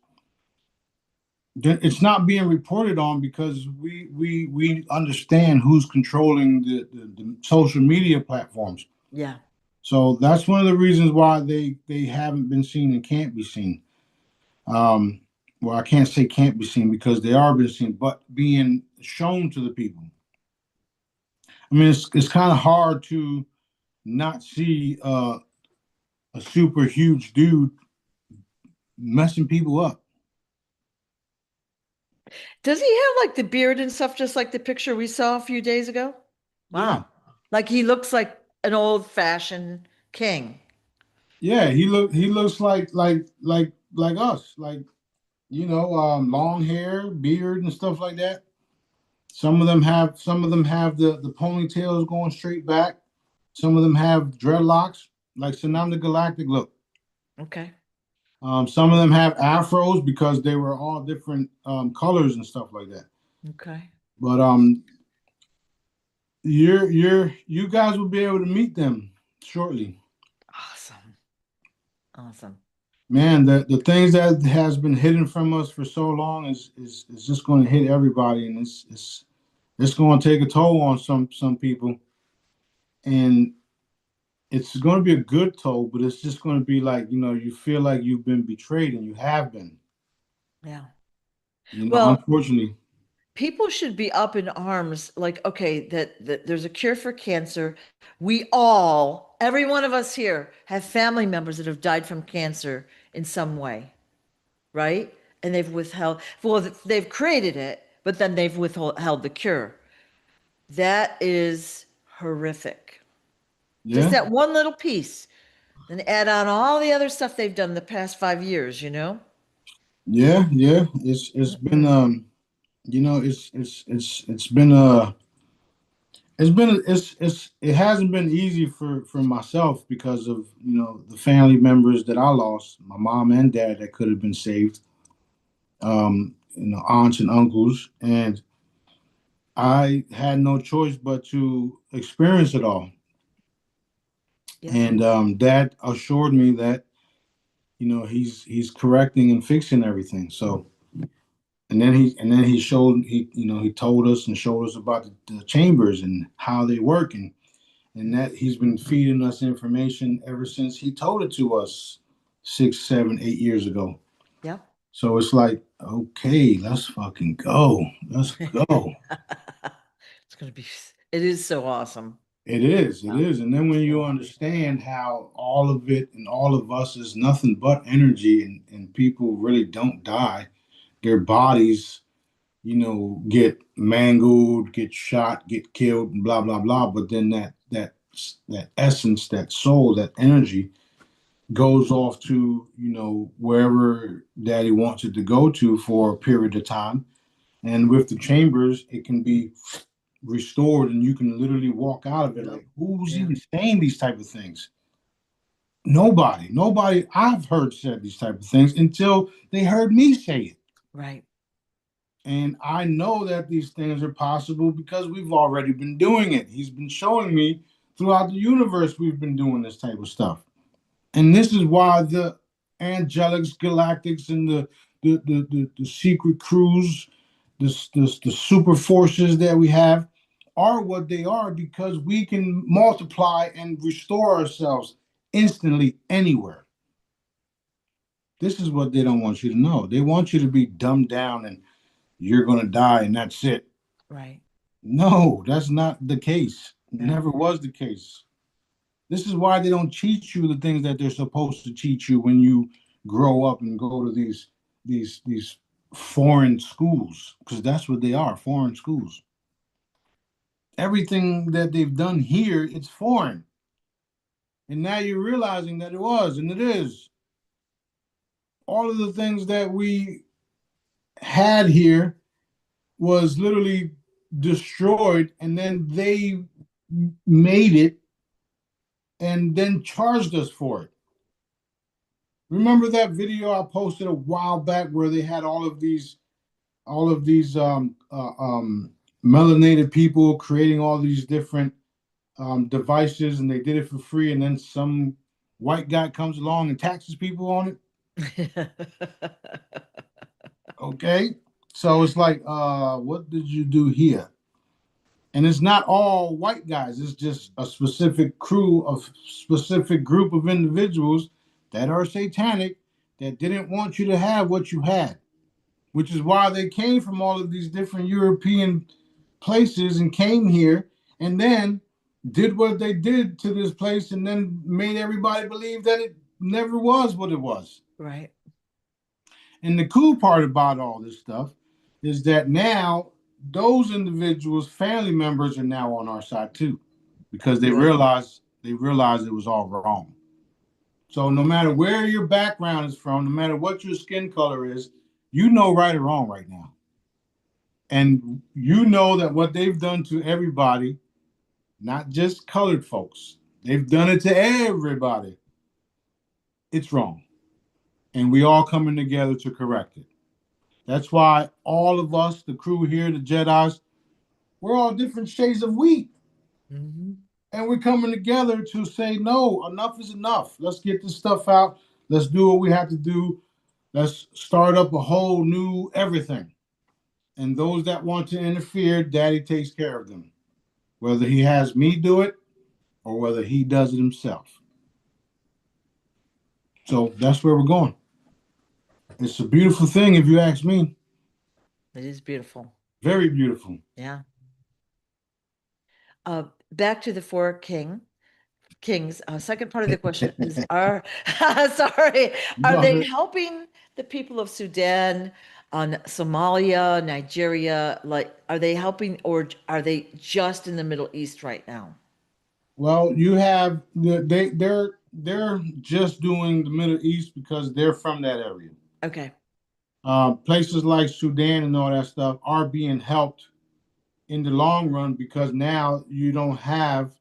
[SPEAKER 2] not being reported on because we understand who's controlling the social media platforms.
[SPEAKER 1] yeah.
[SPEAKER 2] So that's one of the reasons why they haven't been seen and can't be seen. Um, well, I can't say can't be seen because they are being seen, but being shown to the people. I mean, it's kind of hard to not see a super huge dude messing people up.
[SPEAKER 1] Does he have like the beard and stuff, just like the picture we saw a few days ago?
[SPEAKER 2] Yeah,
[SPEAKER 1] Wow. Like he looks like an old-fashioned king.
[SPEAKER 2] yeah. He looks like us, like long hair, beard, and stuff like that. Some of them have the ponytails going straight back. Some of them have dreadlocks, like Sanam the Galactic look.
[SPEAKER 1] Okay.
[SPEAKER 2] Some of them have afros because they were all different colors and stuff like that.
[SPEAKER 1] Okay.
[SPEAKER 2] But you guys will be able to meet them shortly.
[SPEAKER 1] Awesome. Awesome.
[SPEAKER 2] Man, the things that has been hidden from us for so long is just going to hit everybody, and it's going to take a toll on some people, and it's going to be a good toll, but it's just going to be like you feel like you've been betrayed, and you have been.
[SPEAKER 1] Yeah. Well,
[SPEAKER 2] Unfortunately.
[SPEAKER 1] people should be up in arms like, okay, that there's a cure for cancer. We all, every one of us here, have family members that have died from cancer in some way, right? And they've withheld, well, they've created it, but then they've withheld the cure. That is horrific. Just
[SPEAKER 2] Yeah,
[SPEAKER 1] that one little piece, then add on all the other stuff they've done the past 5 years, you know?
[SPEAKER 2] yeah, yeah. It's been
[SPEAKER 1] Mm-mm.
[SPEAKER 2] it hasn't been easy for myself because of the family members that I lost, my mom and dad that could have been saved, aunts and uncles, and I had no choice but to experience it all.
[SPEAKER 1] Yep.
[SPEAKER 2] And dad assured me that he's correcting and fixing everything. So and then he showed he told us and showed us about the chambers and how they work, and that he's been feeding us information ever since he told it to us 6, 7, 8 years ago.
[SPEAKER 1] Yep.
[SPEAKER 2] So it's like, okay, let's fucking go. Let's go.
[SPEAKER 1] It's gonna be, it is so awesome.
[SPEAKER 2] It is, it
[SPEAKER 1] Yeah,
[SPEAKER 2] is. And then when
[SPEAKER 1] so
[SPEAKER 2] you
[SPEAKER 1] wonderful.
[SPEAKER 2] understand how all of it and all of us is nothing but energy, and people really don't die, their bodies, get mangled, get shot, get killed, and blah blah blah. But then that essence, that soul, that energy goes off to wherever Daddy wants it to go to for a period of time. And with the chambers, it can be restored, and you can literally walk out of it.
[SPEAKER 1] Yep.
[SPEAKER 2] Like, who's
[SPEAKER 1] Yeah,
[SPEAKER 2] even saying these type of things? Nobody I've heard said these type of things until they heard me say it.
[SPEAKER 1] right,
[SPEAKER 2] And I know that these things are possible because we've already been doing it. He's been showing me throughout the universe we've been doing this type of stuff. And this is why the angelics, galactics, and the secret crews, the super forces that we have are what they are, because we can multiply and restore ourselves instantly anywhere. This is what they don't want you to know. They want you to be dumbed down and you're going to die and that's it.
[SPEAKER 1] right.
[SPEAKER 2] No, that's not the case.
[SPEAKER 1] Yeah,
[SPEAKER 2] Never was the case. This is why they don't teach you the things that they're supposed to teach you when you grow up and go to these foreign schools, because that's what they are, foreign schools. Everything that they've done here, it's foreign. And now you're realizing that it was and it is. All of the things that we had here was literally destroyed, and then they made it and then charged us for it. Remember that video I posted a while back where they had all of these melanated people creating all these different devices, and they did it for free, and then some white guy comes along and taxes people on it. Okay, so it's like, what did you do here? And it's not all white guys. It's just a specific crew of specific group of individuals that are satanic, that didn't want you to have what you had, which is why they came from all of these different European places and came here, and then did what they did to this place, and then made everybody believe that it never was what it was.
[SPEAKER 1] right.
[SPEAKER 2] And the cool part about all this stuff is that now those individuals, family members, are now on our side too, because they
[SPEAKER 1] Good.
[SPEAKER 2] realized it was all wrong. So no matter where your background is from, no matter what your skin color is, you know right or wrong right now. And you know that what they've done to everybody, not just colored folks, they've done it to everybody. It's wrong. And we all coming together to correct it. That's why all of us, the crew here, the Jedi's, we're all different shades of wheat.
[SPEAKER 1] Hmm.
[SPEAKER 2] And we're coming together to say, no, enough is enough. Let's get this stuff out. Let's do what we have to do. Let's start up a whole new everything. And those that want to interfere, Daddy takes care of them, whether he has me do it or whether he does it himself. So that's where we're going. It's a beautiful thing, if you ask me.
[SPEAKER 1] It is beautiful.
[SPEAKER 2] Very beautiful.
[SPEAKER 1] Yeah. Back to the four kings. Second part of the question is, are sorry, are
[SPEAKER 2] No,
[SPEAKER 1] they helping the people of Sudan, on Somalia, Nigeria? Like, are they helping, or are they just in the Middle East right now?
[SPEAKER 2] well, you have they're just doing the Middle East because they're from that area.
[SPEAKER 1] Okay.
[SPEAKER 2] Places like Sudan and all that stuff are being helped in the long run, because now you don't have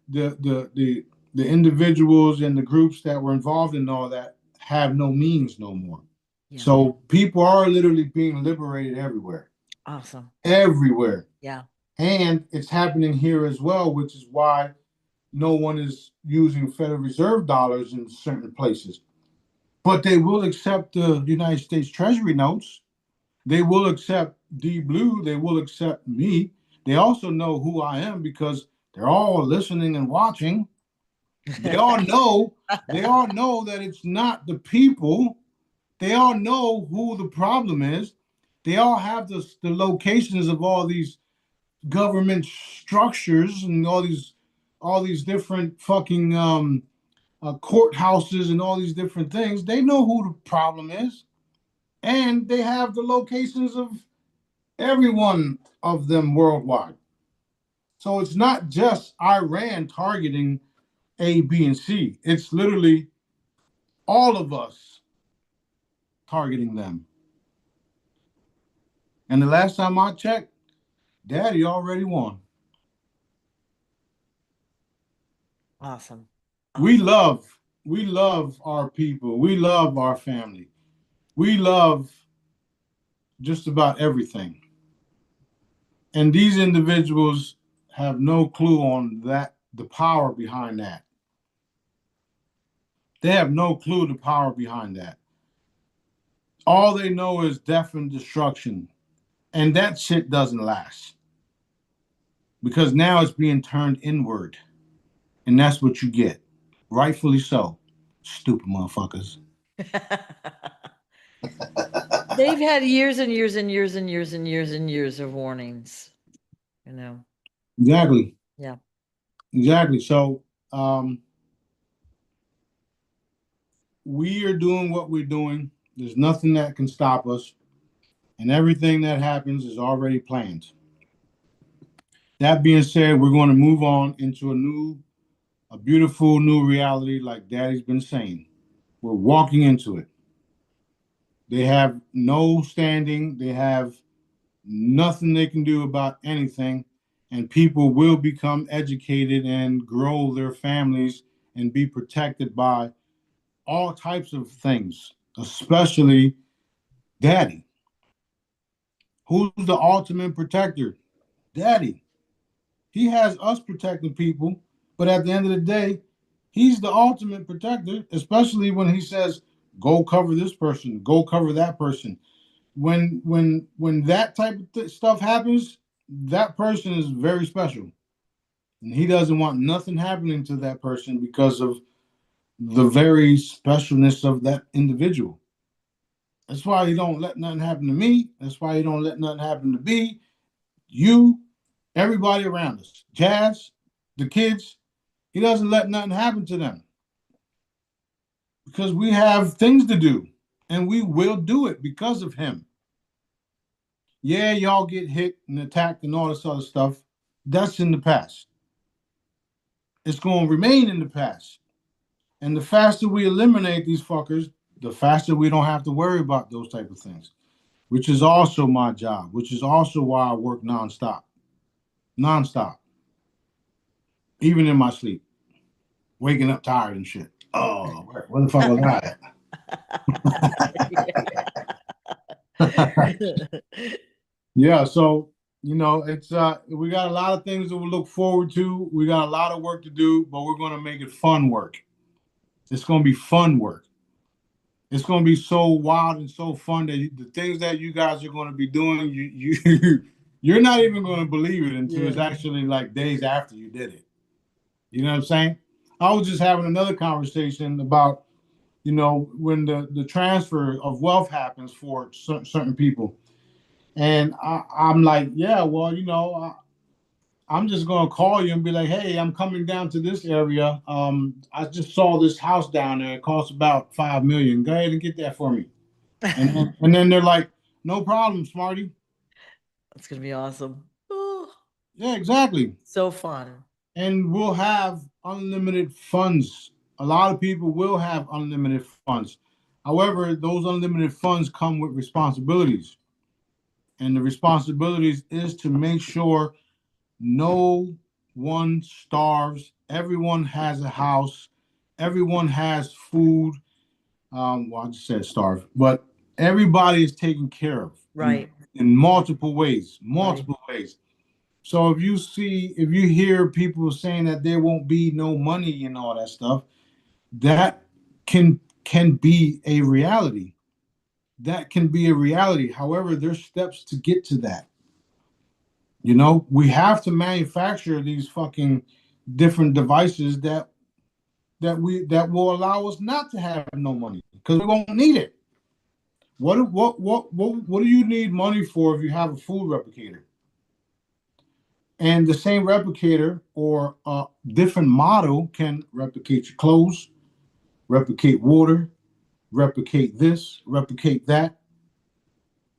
[SPEAKER 2] the individuals and the groups that were involved in all that have no means no more.
[SPEAKER 1] Yeah.
[SPEAKER 2] So people are literally being liberated everywhere,
[SPEAKER 1] Awesome.
[SPEAKER 2] everywhere,
[SPEAKER 1] Yeah.
[SPEAKER 2] and it's happening here as well, which is why no one is using Federal Reserve dollars in certain places. But they will accept the United States Treasury notes. They will accept D Blue. They will accept me. They also know who I am because they're all listening and watching. They all know. They all know that it's not the people. They all know who the problem is. They all have the locations of all these government structures and all these different fucking courthouses and all these different things. They know who the problem is, and they have the locations of every one of them worldwide. So it's not just Iran targeting A, B, and C. It's literally all of us targeting them. And the last time I checked, Daddy already won.
[SPEAKER 1] Awesome.
[SPEAKER 2] We
[SPEAKER 1] Awesome.
[SPEAKER 2] love, we love our people. We love our family. We love just about everything. And these individuals have no clue on that, the power behind that. They have no clue the power behind that. All they know is death and destruction. And that shit doesn't last because now it's being turned inward. And that's what you get. Rightfully so. Stupid motherfuckers.
[SPEAKER 1] They've had years and years and years and years and years and years of warnings, you know.
[SPEAKER 2] Exactly.
[SPEAKER 1] Yeah.
[SPEAKER 2] Exactly. So we are doing what we're doing. There's nothing that can stop us. And everything that happens is already planned. That being said, we're going to move on into a beautiful new reality, like Daddy's been saying. We're walking into it. They have no standing, they have nothing they can do about anything, and people will become educated and grow their families and be protected by all types of things, especially Daddy. Who's the ultimate protector? Daddy. He has us protecting people, but at the end of the day, he's the ultimate protector, especially when he says, go cover this person, go cover that person. When that type of stuff happens, that person is very special. And he doesn't want nothing happening to that person because of the very specialness of that individual. That's why he don't let nothing happen to me. That's why he don't let nothing happen to B, you, everybody around us. Jazz, the kids, he doesn't let nothing happen to them because we have things to do and we will do it because of him. Yeah, y'all get hit and attacked and all this other stuff. That's in the past. It's going to remain in the past. And the faster we eliminate these fuckers, the faster we don't have to worry about those type of things, which is also my job, which is also why I work nonstop, nonstop, even in my sleep, waking up tired and shit. Oh, where the fuck was I at? Yeah, so it's we got a lot of things that we look forward to. We got a lot of work to do, but we're going to make it fun work. It's going to be fun work. It's going to be so wild and so fun that the things that you guys are going to be doing, you're not even going to believe it until it's
[SPEAKER 1] Yeah.
[SPEAKER 2] actually like days after you did it. You know what I'm saying? I was just having another conversation about when the transfer of wealth happens for certain people, and I'm like, yeah, well, I'm just gonna call you and be like, hey, I'm coming down to this area. I just saw this house down there. It costs about 5 million. Go ahead and get that for me. And then they're like, no problem, Smarty.
[SPEAKER 1] That's gonna be awesome. Oh,
[SPEAKER 2] Yeah, exactly.
[SPEAKER 1] so fun.
[SPEAKER 2] And we'll have unlimited funds. A lot of people will have unlimited funds. However, those unlimited funds come with responsibilities. And the responsibilities is to make sure no one starves. Everyone has a house. Everyone has food. Well, I just said starve, but everybody is taken care of
[SPEAKER 1] Right.
[SPEAKER 2] in multiple ways,
[SPEAKER 1] Right.
[SPEAKER 2] multiple ways. So if you hear people saying that there won't be no money and all that stuff, that can be a reality. That can be a reality. However, there's steps to get to that. We have to manufacture these fucking different devices that will allow us not to have no money because we won't need it. What do you need money for if you have a food replicator? And the same replicator or a different model can replicate your clothes, replicate water, replicate this, replicate that.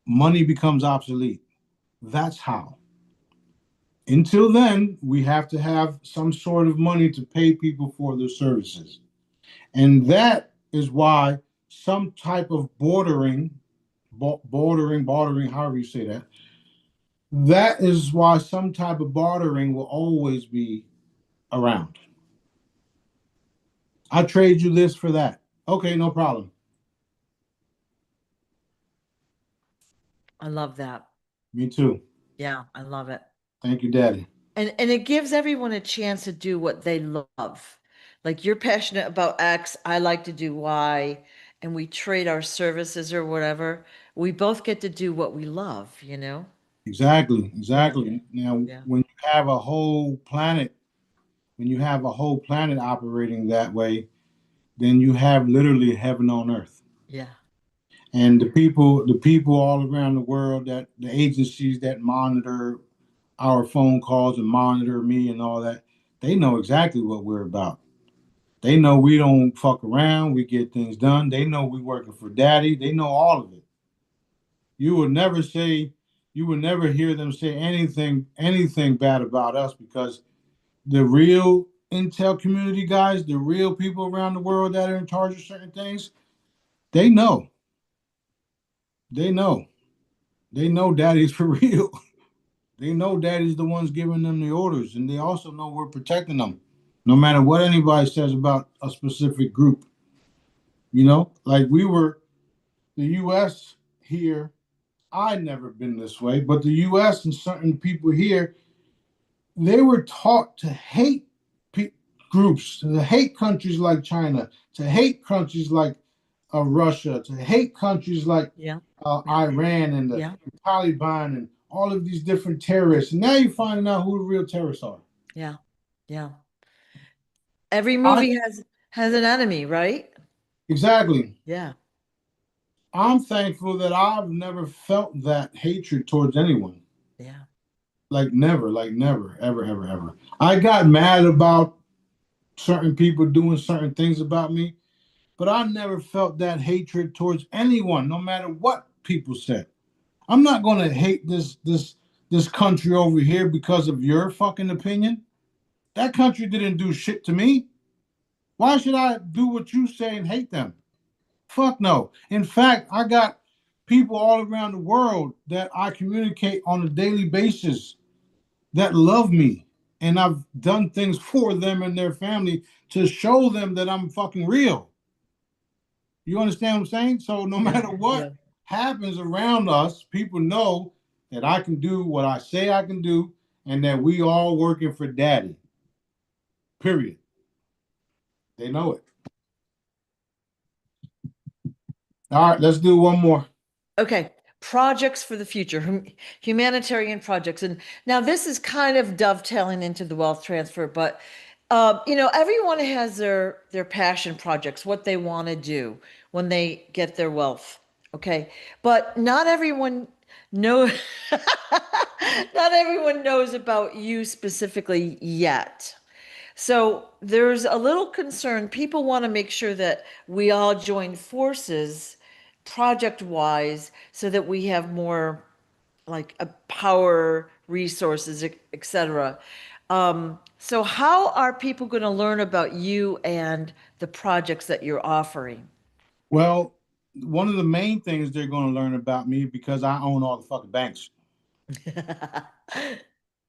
[SPEAKER 2] Money becomes obsolete. That's how. Until then, we have to have some sort of money to pay people for their services. And that is why some type of bartering, however you say that, that is why some type of bartering will always be around. I trade you this for that. Okay, no problem.
[SPEAKER 1] I love that.
[SPEAKER 2] Me too.
[SPEAKER 1] Yeah, I love it.
[SPEAKER 2] Thank you, Daddy.
[SPEAKER 1] And it gives everyone a chance to do what they love. Like you're passionate about X, I like to do Y, and we trade our services or whatever. We both get to do what we love, you know?
[SPEAKER 2] Exactly,
[SPEAKER 1] Yeah,
[SPEAKER 2] exactly. Now,
[SPEAKER 1] yeah,
[SPEAKER 2] when you have a whole planet operating that way, then you have literally heaven on earth.
[SPEAKER 1] yeah,
[SPEAKER 2] And the people all around the world, that the agencies that monitor our phone calls and monitor me and all that, they know exactly what we're about. They know we don't fuck around. We get things done. They know we working for daddy. They know all of it. You would never say, you would never hear them say anything bad about us, because the real intel community guys, the real people around the world that are in charge of certain things, they know. They know. They know daddy's for real. They know daddy's the ones giving them the orders, and they also know we're protecting them, no matter what anybody says about a specific group. Like the U.S. here. I'd never been this way, but the U.S. and certain people here, they were taught to hate pe- groups, to hate countries like China, to hate countries like Russia, to hate countries like
[SPEAKER 1] yeah, yeah,
[SPEAKER 2] Iran and the
[SPEAKER 1] yeah,
[SPEAKER 2] Taliban and all of these different terrorists. And now you're finding out who the real terrorists are.
[SPEAKER 1] yeah, yeah. Every
[SPEAKER 2] I
[SPEAKER 1] movie has an enemy, right?
[SPEAKER 2] exactly.
[SPEAKER 1] Yeah,
[SPEAKER 2] I'm thankful that I've never felt that hatred towards anyone.
[SPEAKER 1] yeah,
[SPEAKER 2] Like never, ever, ever, ever. I got mad about certain people doing certain things about me, but I never felt that hatred towards anyone, no matter what people said. I'm not going to hate this country over here because of your fucking opinion. That country didn't do shit to me. Why should I do what you say and hate them? Fuck no. In fact, I got people all around the world that I communicate on a daily basis that love me. And I've done things for them and their family to show them that I'm fucking real. You understand what I'm saying? So no
[SPEAKER 1] yeah,
[SPEAKER 2] matter
[SPEAKER 1] yeah.
[SPEAKER 2] what happens around us, people know that I can do what I say I can do, and that we all working for daddy. Period. They know it. All right, let's do one more.
[SPEAKER 1] Okay, projects for the future, humanitarian projects. And now this is kind of dovetailing into the wealth transfer, but everyone has their passion projects, what they want to do when they get their wealth. Okay, but not everyone know not everyone knows about you specifically yet. So there's a little concern. People want to make sure that we all join forces project wise so that we have more like a power, resources, etc. So how are people going to learn about you and the projects that you're offering?
[SPEAKER 2] Well, one of the main things they're going to learn about me, because I own all the fucking banks.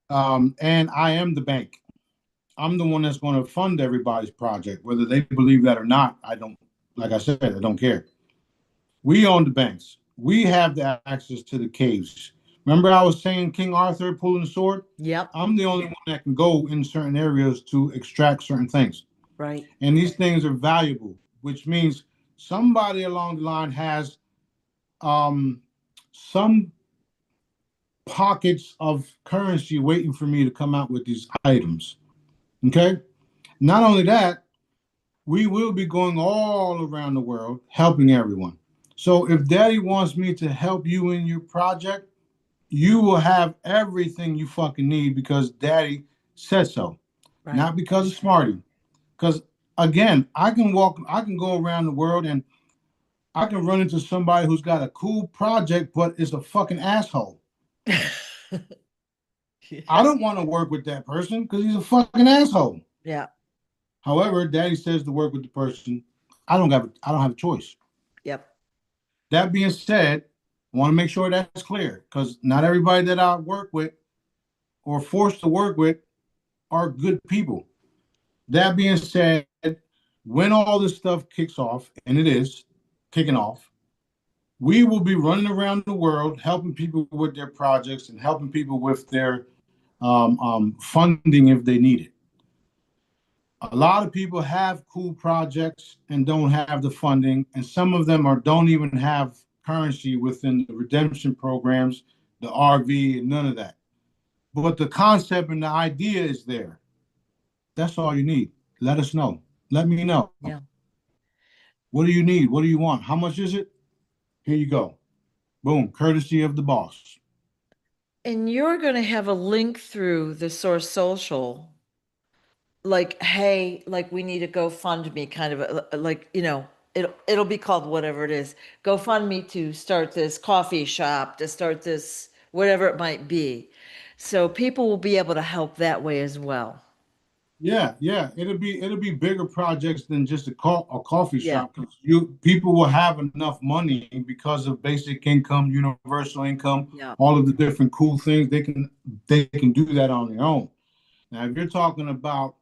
[SPEAKER 2] And I am the bank. I'm the one that's going to fund everybody's project, whether they believe that or not. I don't, like I said, I don't care. We own the banks. We have the access to the caves. Remember, I was saying King Arthur pulling the sword?
[SPEAKER 1] Yep,
[SPEAKER 2] I'm the only one that can go in certain areas to extract certain things.
[SPEAKER 1] right.
[SPEAKER 2] And these things are valuable, which means somebody along the line has um, some pockets of currency waiting for me to come out with these items. Okay. Not only that, we will be going all around the world helping everyone. So if daddy wants me to help you in your project, you will have everything you fucking need because daddy said so.
[SPEAKER 1] Right.
[SPEAKER 2] Not because of Smarty. Because again, I can go around the world and I can run into somebody who's got a cool project, but is a fucking asshole. I
[SPEAKER 1] Yeah.
[SPEAKER 2] don't want to work with that person because he's a fucking asshole.
[SPEAKER 1] Yeah.
[SPEAKER 2] However, daddy says to work with the person. I don't have a choice.
[SPEAKER 1] Yep.
[SPEAKER 2] That being said, I want to make sure that's clear because not everybody that I work with or forced to work with are good people. That being said, when all this stuff kicks off, and it is kicking off, we will be running around the world helping people with their projects and helping people with their funding if they need it. A lot of people have cool projects and don't have the funding, and some of them are don't even have currency within the redemption programs, the RV, and none of that. But the concept and the idea is there. That's all you need. Let us know. Let me know.
[SPEAKER 1] Yeah.
[SPEAKER 2] What do you need? What do you want? How much is it? Here you go. Boom. Courtesy of the boss.
[SPEAKER 1] And you're going to have a link through the Source Social, like, hey, like we need a GoFundMe kind of like, it'll be called whatever it is. GoFundMe to start this coffee shop, to start this, whatever it might be. So people will be able to help that way as well.
[SPEAKER 2] Yeah, yeah. It'll be bigger projects than just a coffee
[SPEAKER 1] Yeah.
[SPEAKER 2] shop because you people will have enough money because of basic income, universal income,
[SPEAKER 1] Yeah.
[SPEAKER 2] all of the different cool things they can do that on their own. Now, if you're talking about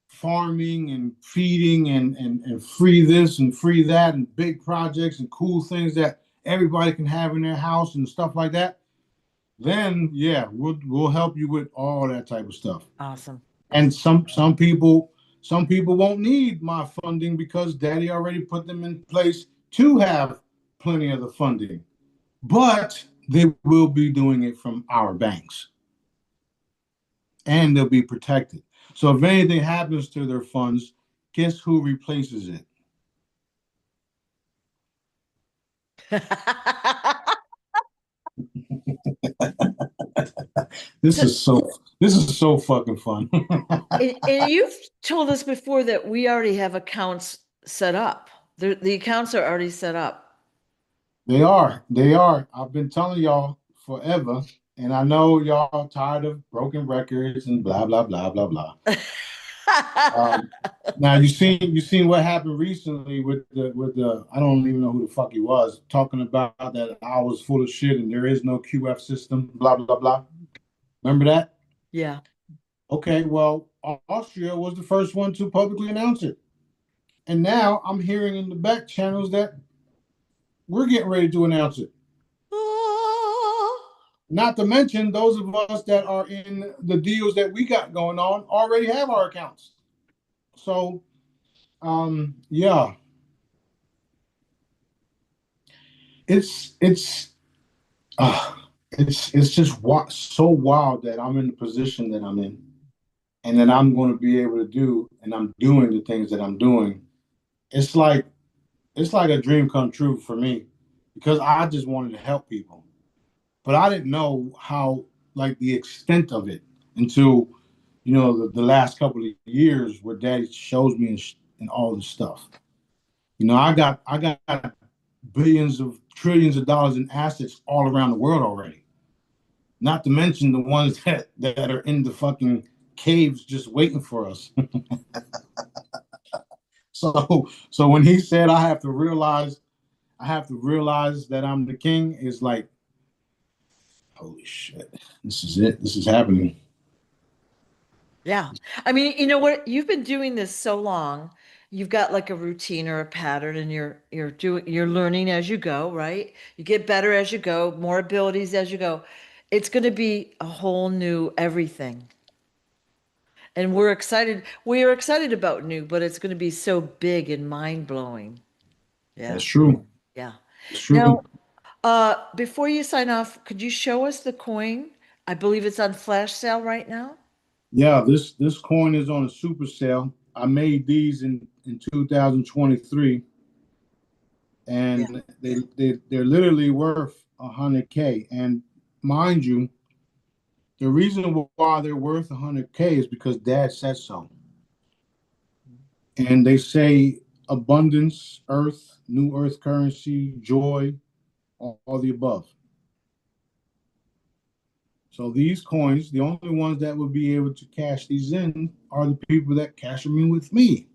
[SPEAKER 2] farming and feeding and free this and free that and big projects and cool things that everybody can have in their house and stuff like that, then yeah, we'll help you with all that type of stuff.
[SPEAKER 1] Awesome.
[SPEAKER 2] And some people won't need my funding because daddy already put them in place to have plenty of the funding. But they will be doing it from our banks and they'll be protected. So if anything happens to their funds, guess who replaces it? This
[SPEAKER 1] So,
[SPEAKER 2] is so this is so fucking fun.
[SPEAKER 1] and you've told us before that we already have accounts set up. The accounts are already set up.
[SPEAKER 2] They are. They are. I've been telling y'all forever, and I know y'all tired of broken records and blah blah blah blah blah. Um, now you seen what happened recently with the I don't even know who the fuck he was talking about that I was full of shit and there is no QF system. Blah blah blah. Remember that?
[SPEAKER 1] Yeah.
[SPEAKER 2] Okay. Well, Austria was the first one to publicly announce it, and now I'm hearing in the back channels that we're getting ready to announce it. Not to mention those of us that are in the deals that we got going on already have our accounts. So yeah, it's it's uh, it's just so wild that I'm in the position that I'm in, and that I'm going to be able to do, and I'm doing the things that I'm doing. It's like it's like a dream come true for me because I just wanted to help people, but I didn't know how like the extent of it until the last couple of years where Daddy shows me and all this stuff. I got billions of trillions of dollars in assets all around the world already. Not to mention the ones that are in the fucking caves just waiting for us. So when he said I have to realize that I'm the king is like, holy shit. This is it. This is happening.
[SPEAKER 1] Yeah. I mean, you know what? You've been doing this so long. You've got like a routine or a pattern and you're learning as you go, right? You get better as you go, more abilities as you go. It's going to be a whole new everything. And we're excited. We are excited about new, but it's going to be so big and mind-blowing.
[SPEAKER 2] That's
[SPEAKER 1] Yeah.
[SPEAKER 2] true.
[SPEAKER 1] Yeah.
[SPEAKER 2] It's
[SPEAKER 1] Now,
[SPEAKER 2] true.
[SPEAKER 1] before you sign off, could you show us the coin? I believe it's on flash sale right now.
[SPEAKER 2] Yeah, this coin is on a super sale. I made these in 2023,
[SPEAKER 1] Yeah.
[SPEAKER 2] and they're literally worth 100K. And mind you, the reason why they're worth 100K is because Dad said so. And they say abundance, earth, new earth currency, joy, all the above. So these coins, the only ones that would be able to cash these in are the people that cash them in with me.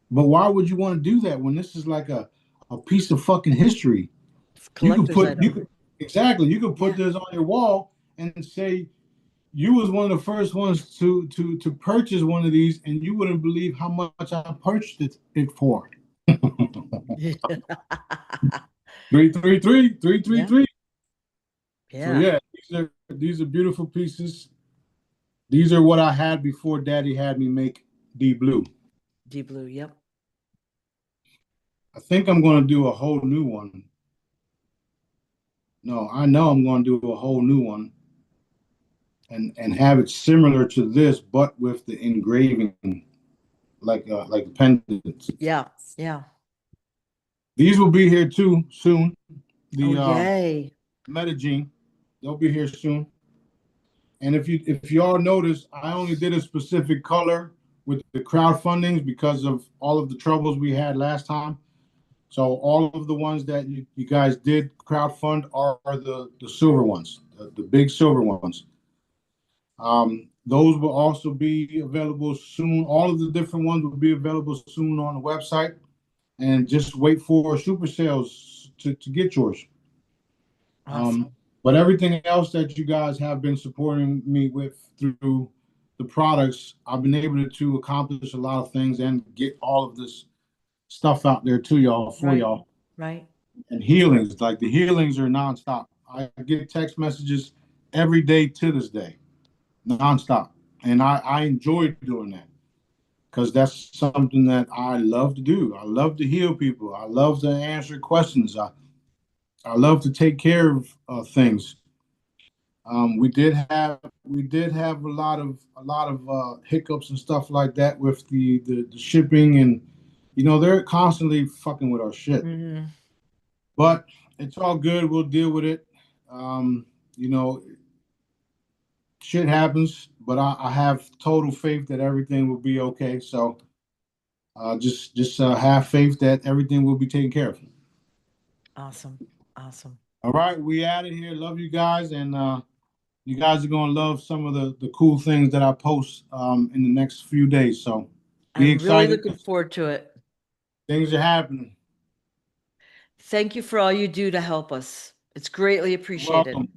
[SPEAKER 2] But why would you want to do that when this is like a piece of fucking history? You could
[SPEAKER 1] Collector's
[SPEAKER 2] put you
[SPEAKER 1] item.
[SPEAKER 2] could exactly you could put
[SPEAKER 1] Yeah.
[SPEAKER 2] this on your wall and say you was one of the first ones to purchase one of these, and you wouldn't believe how much I purchased it for.
[SPEAKER 1] Yeah. Yeah.
[SPEAKER 2] 333 333. So
[SPEAKER 1] Yeah.
[SPEAKER 2] yeah, these are beautiful pieces. These are what I had before Daddy had me make Deep Blue.
[SPEAKER 1] Deep blue. Yep.
[SPEAKER 2] I think I'm going to do a whole new one. No, I know I'm going to do a whole new one and have it similar to this, but with the engraving like the pendants.
[SPEAKER 1] Yeah. Yeah.
[SPEAKER 2] These will be here too soon.
[SPEAKER 1] Oh,
[SPEAKER 2] The
[SPEAKER 1] yay.
[SPEAKER 2] Metagene, they'll be here soon. And if you all notice, I only did a specific color with the crowdfundings because of all of the troubles we had last time. So all of the ones that you guys did crowdfund are the silver ones, the big silver ones. Those will also be available soon. All of the different ones will be available soon on the website. And just wait for super sales to get yours.
[SPEAKER 1] Awesome.
[SPEAKER 2] But everything else that you guys have been supporting me with through the products, I've been able to accomplish a lot of things and get all of this stuff out there to y'all for
[SPEAKER 1] Right.
[SPEAKER 2] y'all.
[SPEAKER 1] Right.
[SPEAKER 2] And healings, like the healings are nonstop. I get text messages every day to this day, nonstop. And I enjoy doing that because that's something that I love to do. I love to heal people. I love to answer questions. I love to take care of things. We did have a lot of hiccups and stuff like that with the shipping, and they're constantly fucking with our shit.
[SPEAKER 1] Hmm.
[SPEAKER 2] But it's all good. We'll deal with it. Um, you know, shit happens, but I have total faith that everything will be okay. So just have faith that everything will be taken care of.
[SPEAKER 1] Awesome. Awesome.
[SPEAKER 2] All right, we out of here. Love you guys, and you guys are gonna love some of the cool things that I post in the next few days. So be
[SPEAKER 1] I'm really
[SPEAKER 2] excited.
[SPEAKER 1] looking forward to it.
[SPEAKER 2] Things are happening.
[SPEAKER 1] Thank you for all you do to help us. It's greatly
[SPEAKER 2] You're
[SPEAKER 1] appreciated.
[SPEAKER 2] welcome.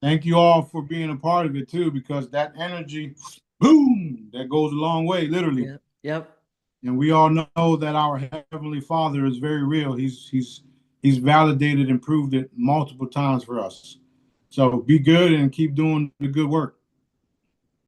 [SPEAKER 2] Thank you all for being a part of it too, because that energy, boom, that goes a long way, literally.
[SPEAKER 1] Yep. Yep.
[SPEAKER 2] And we all know that our heavenly Father is very real. He's validated and proved it multiple times for us. So be good and keep doing the good work.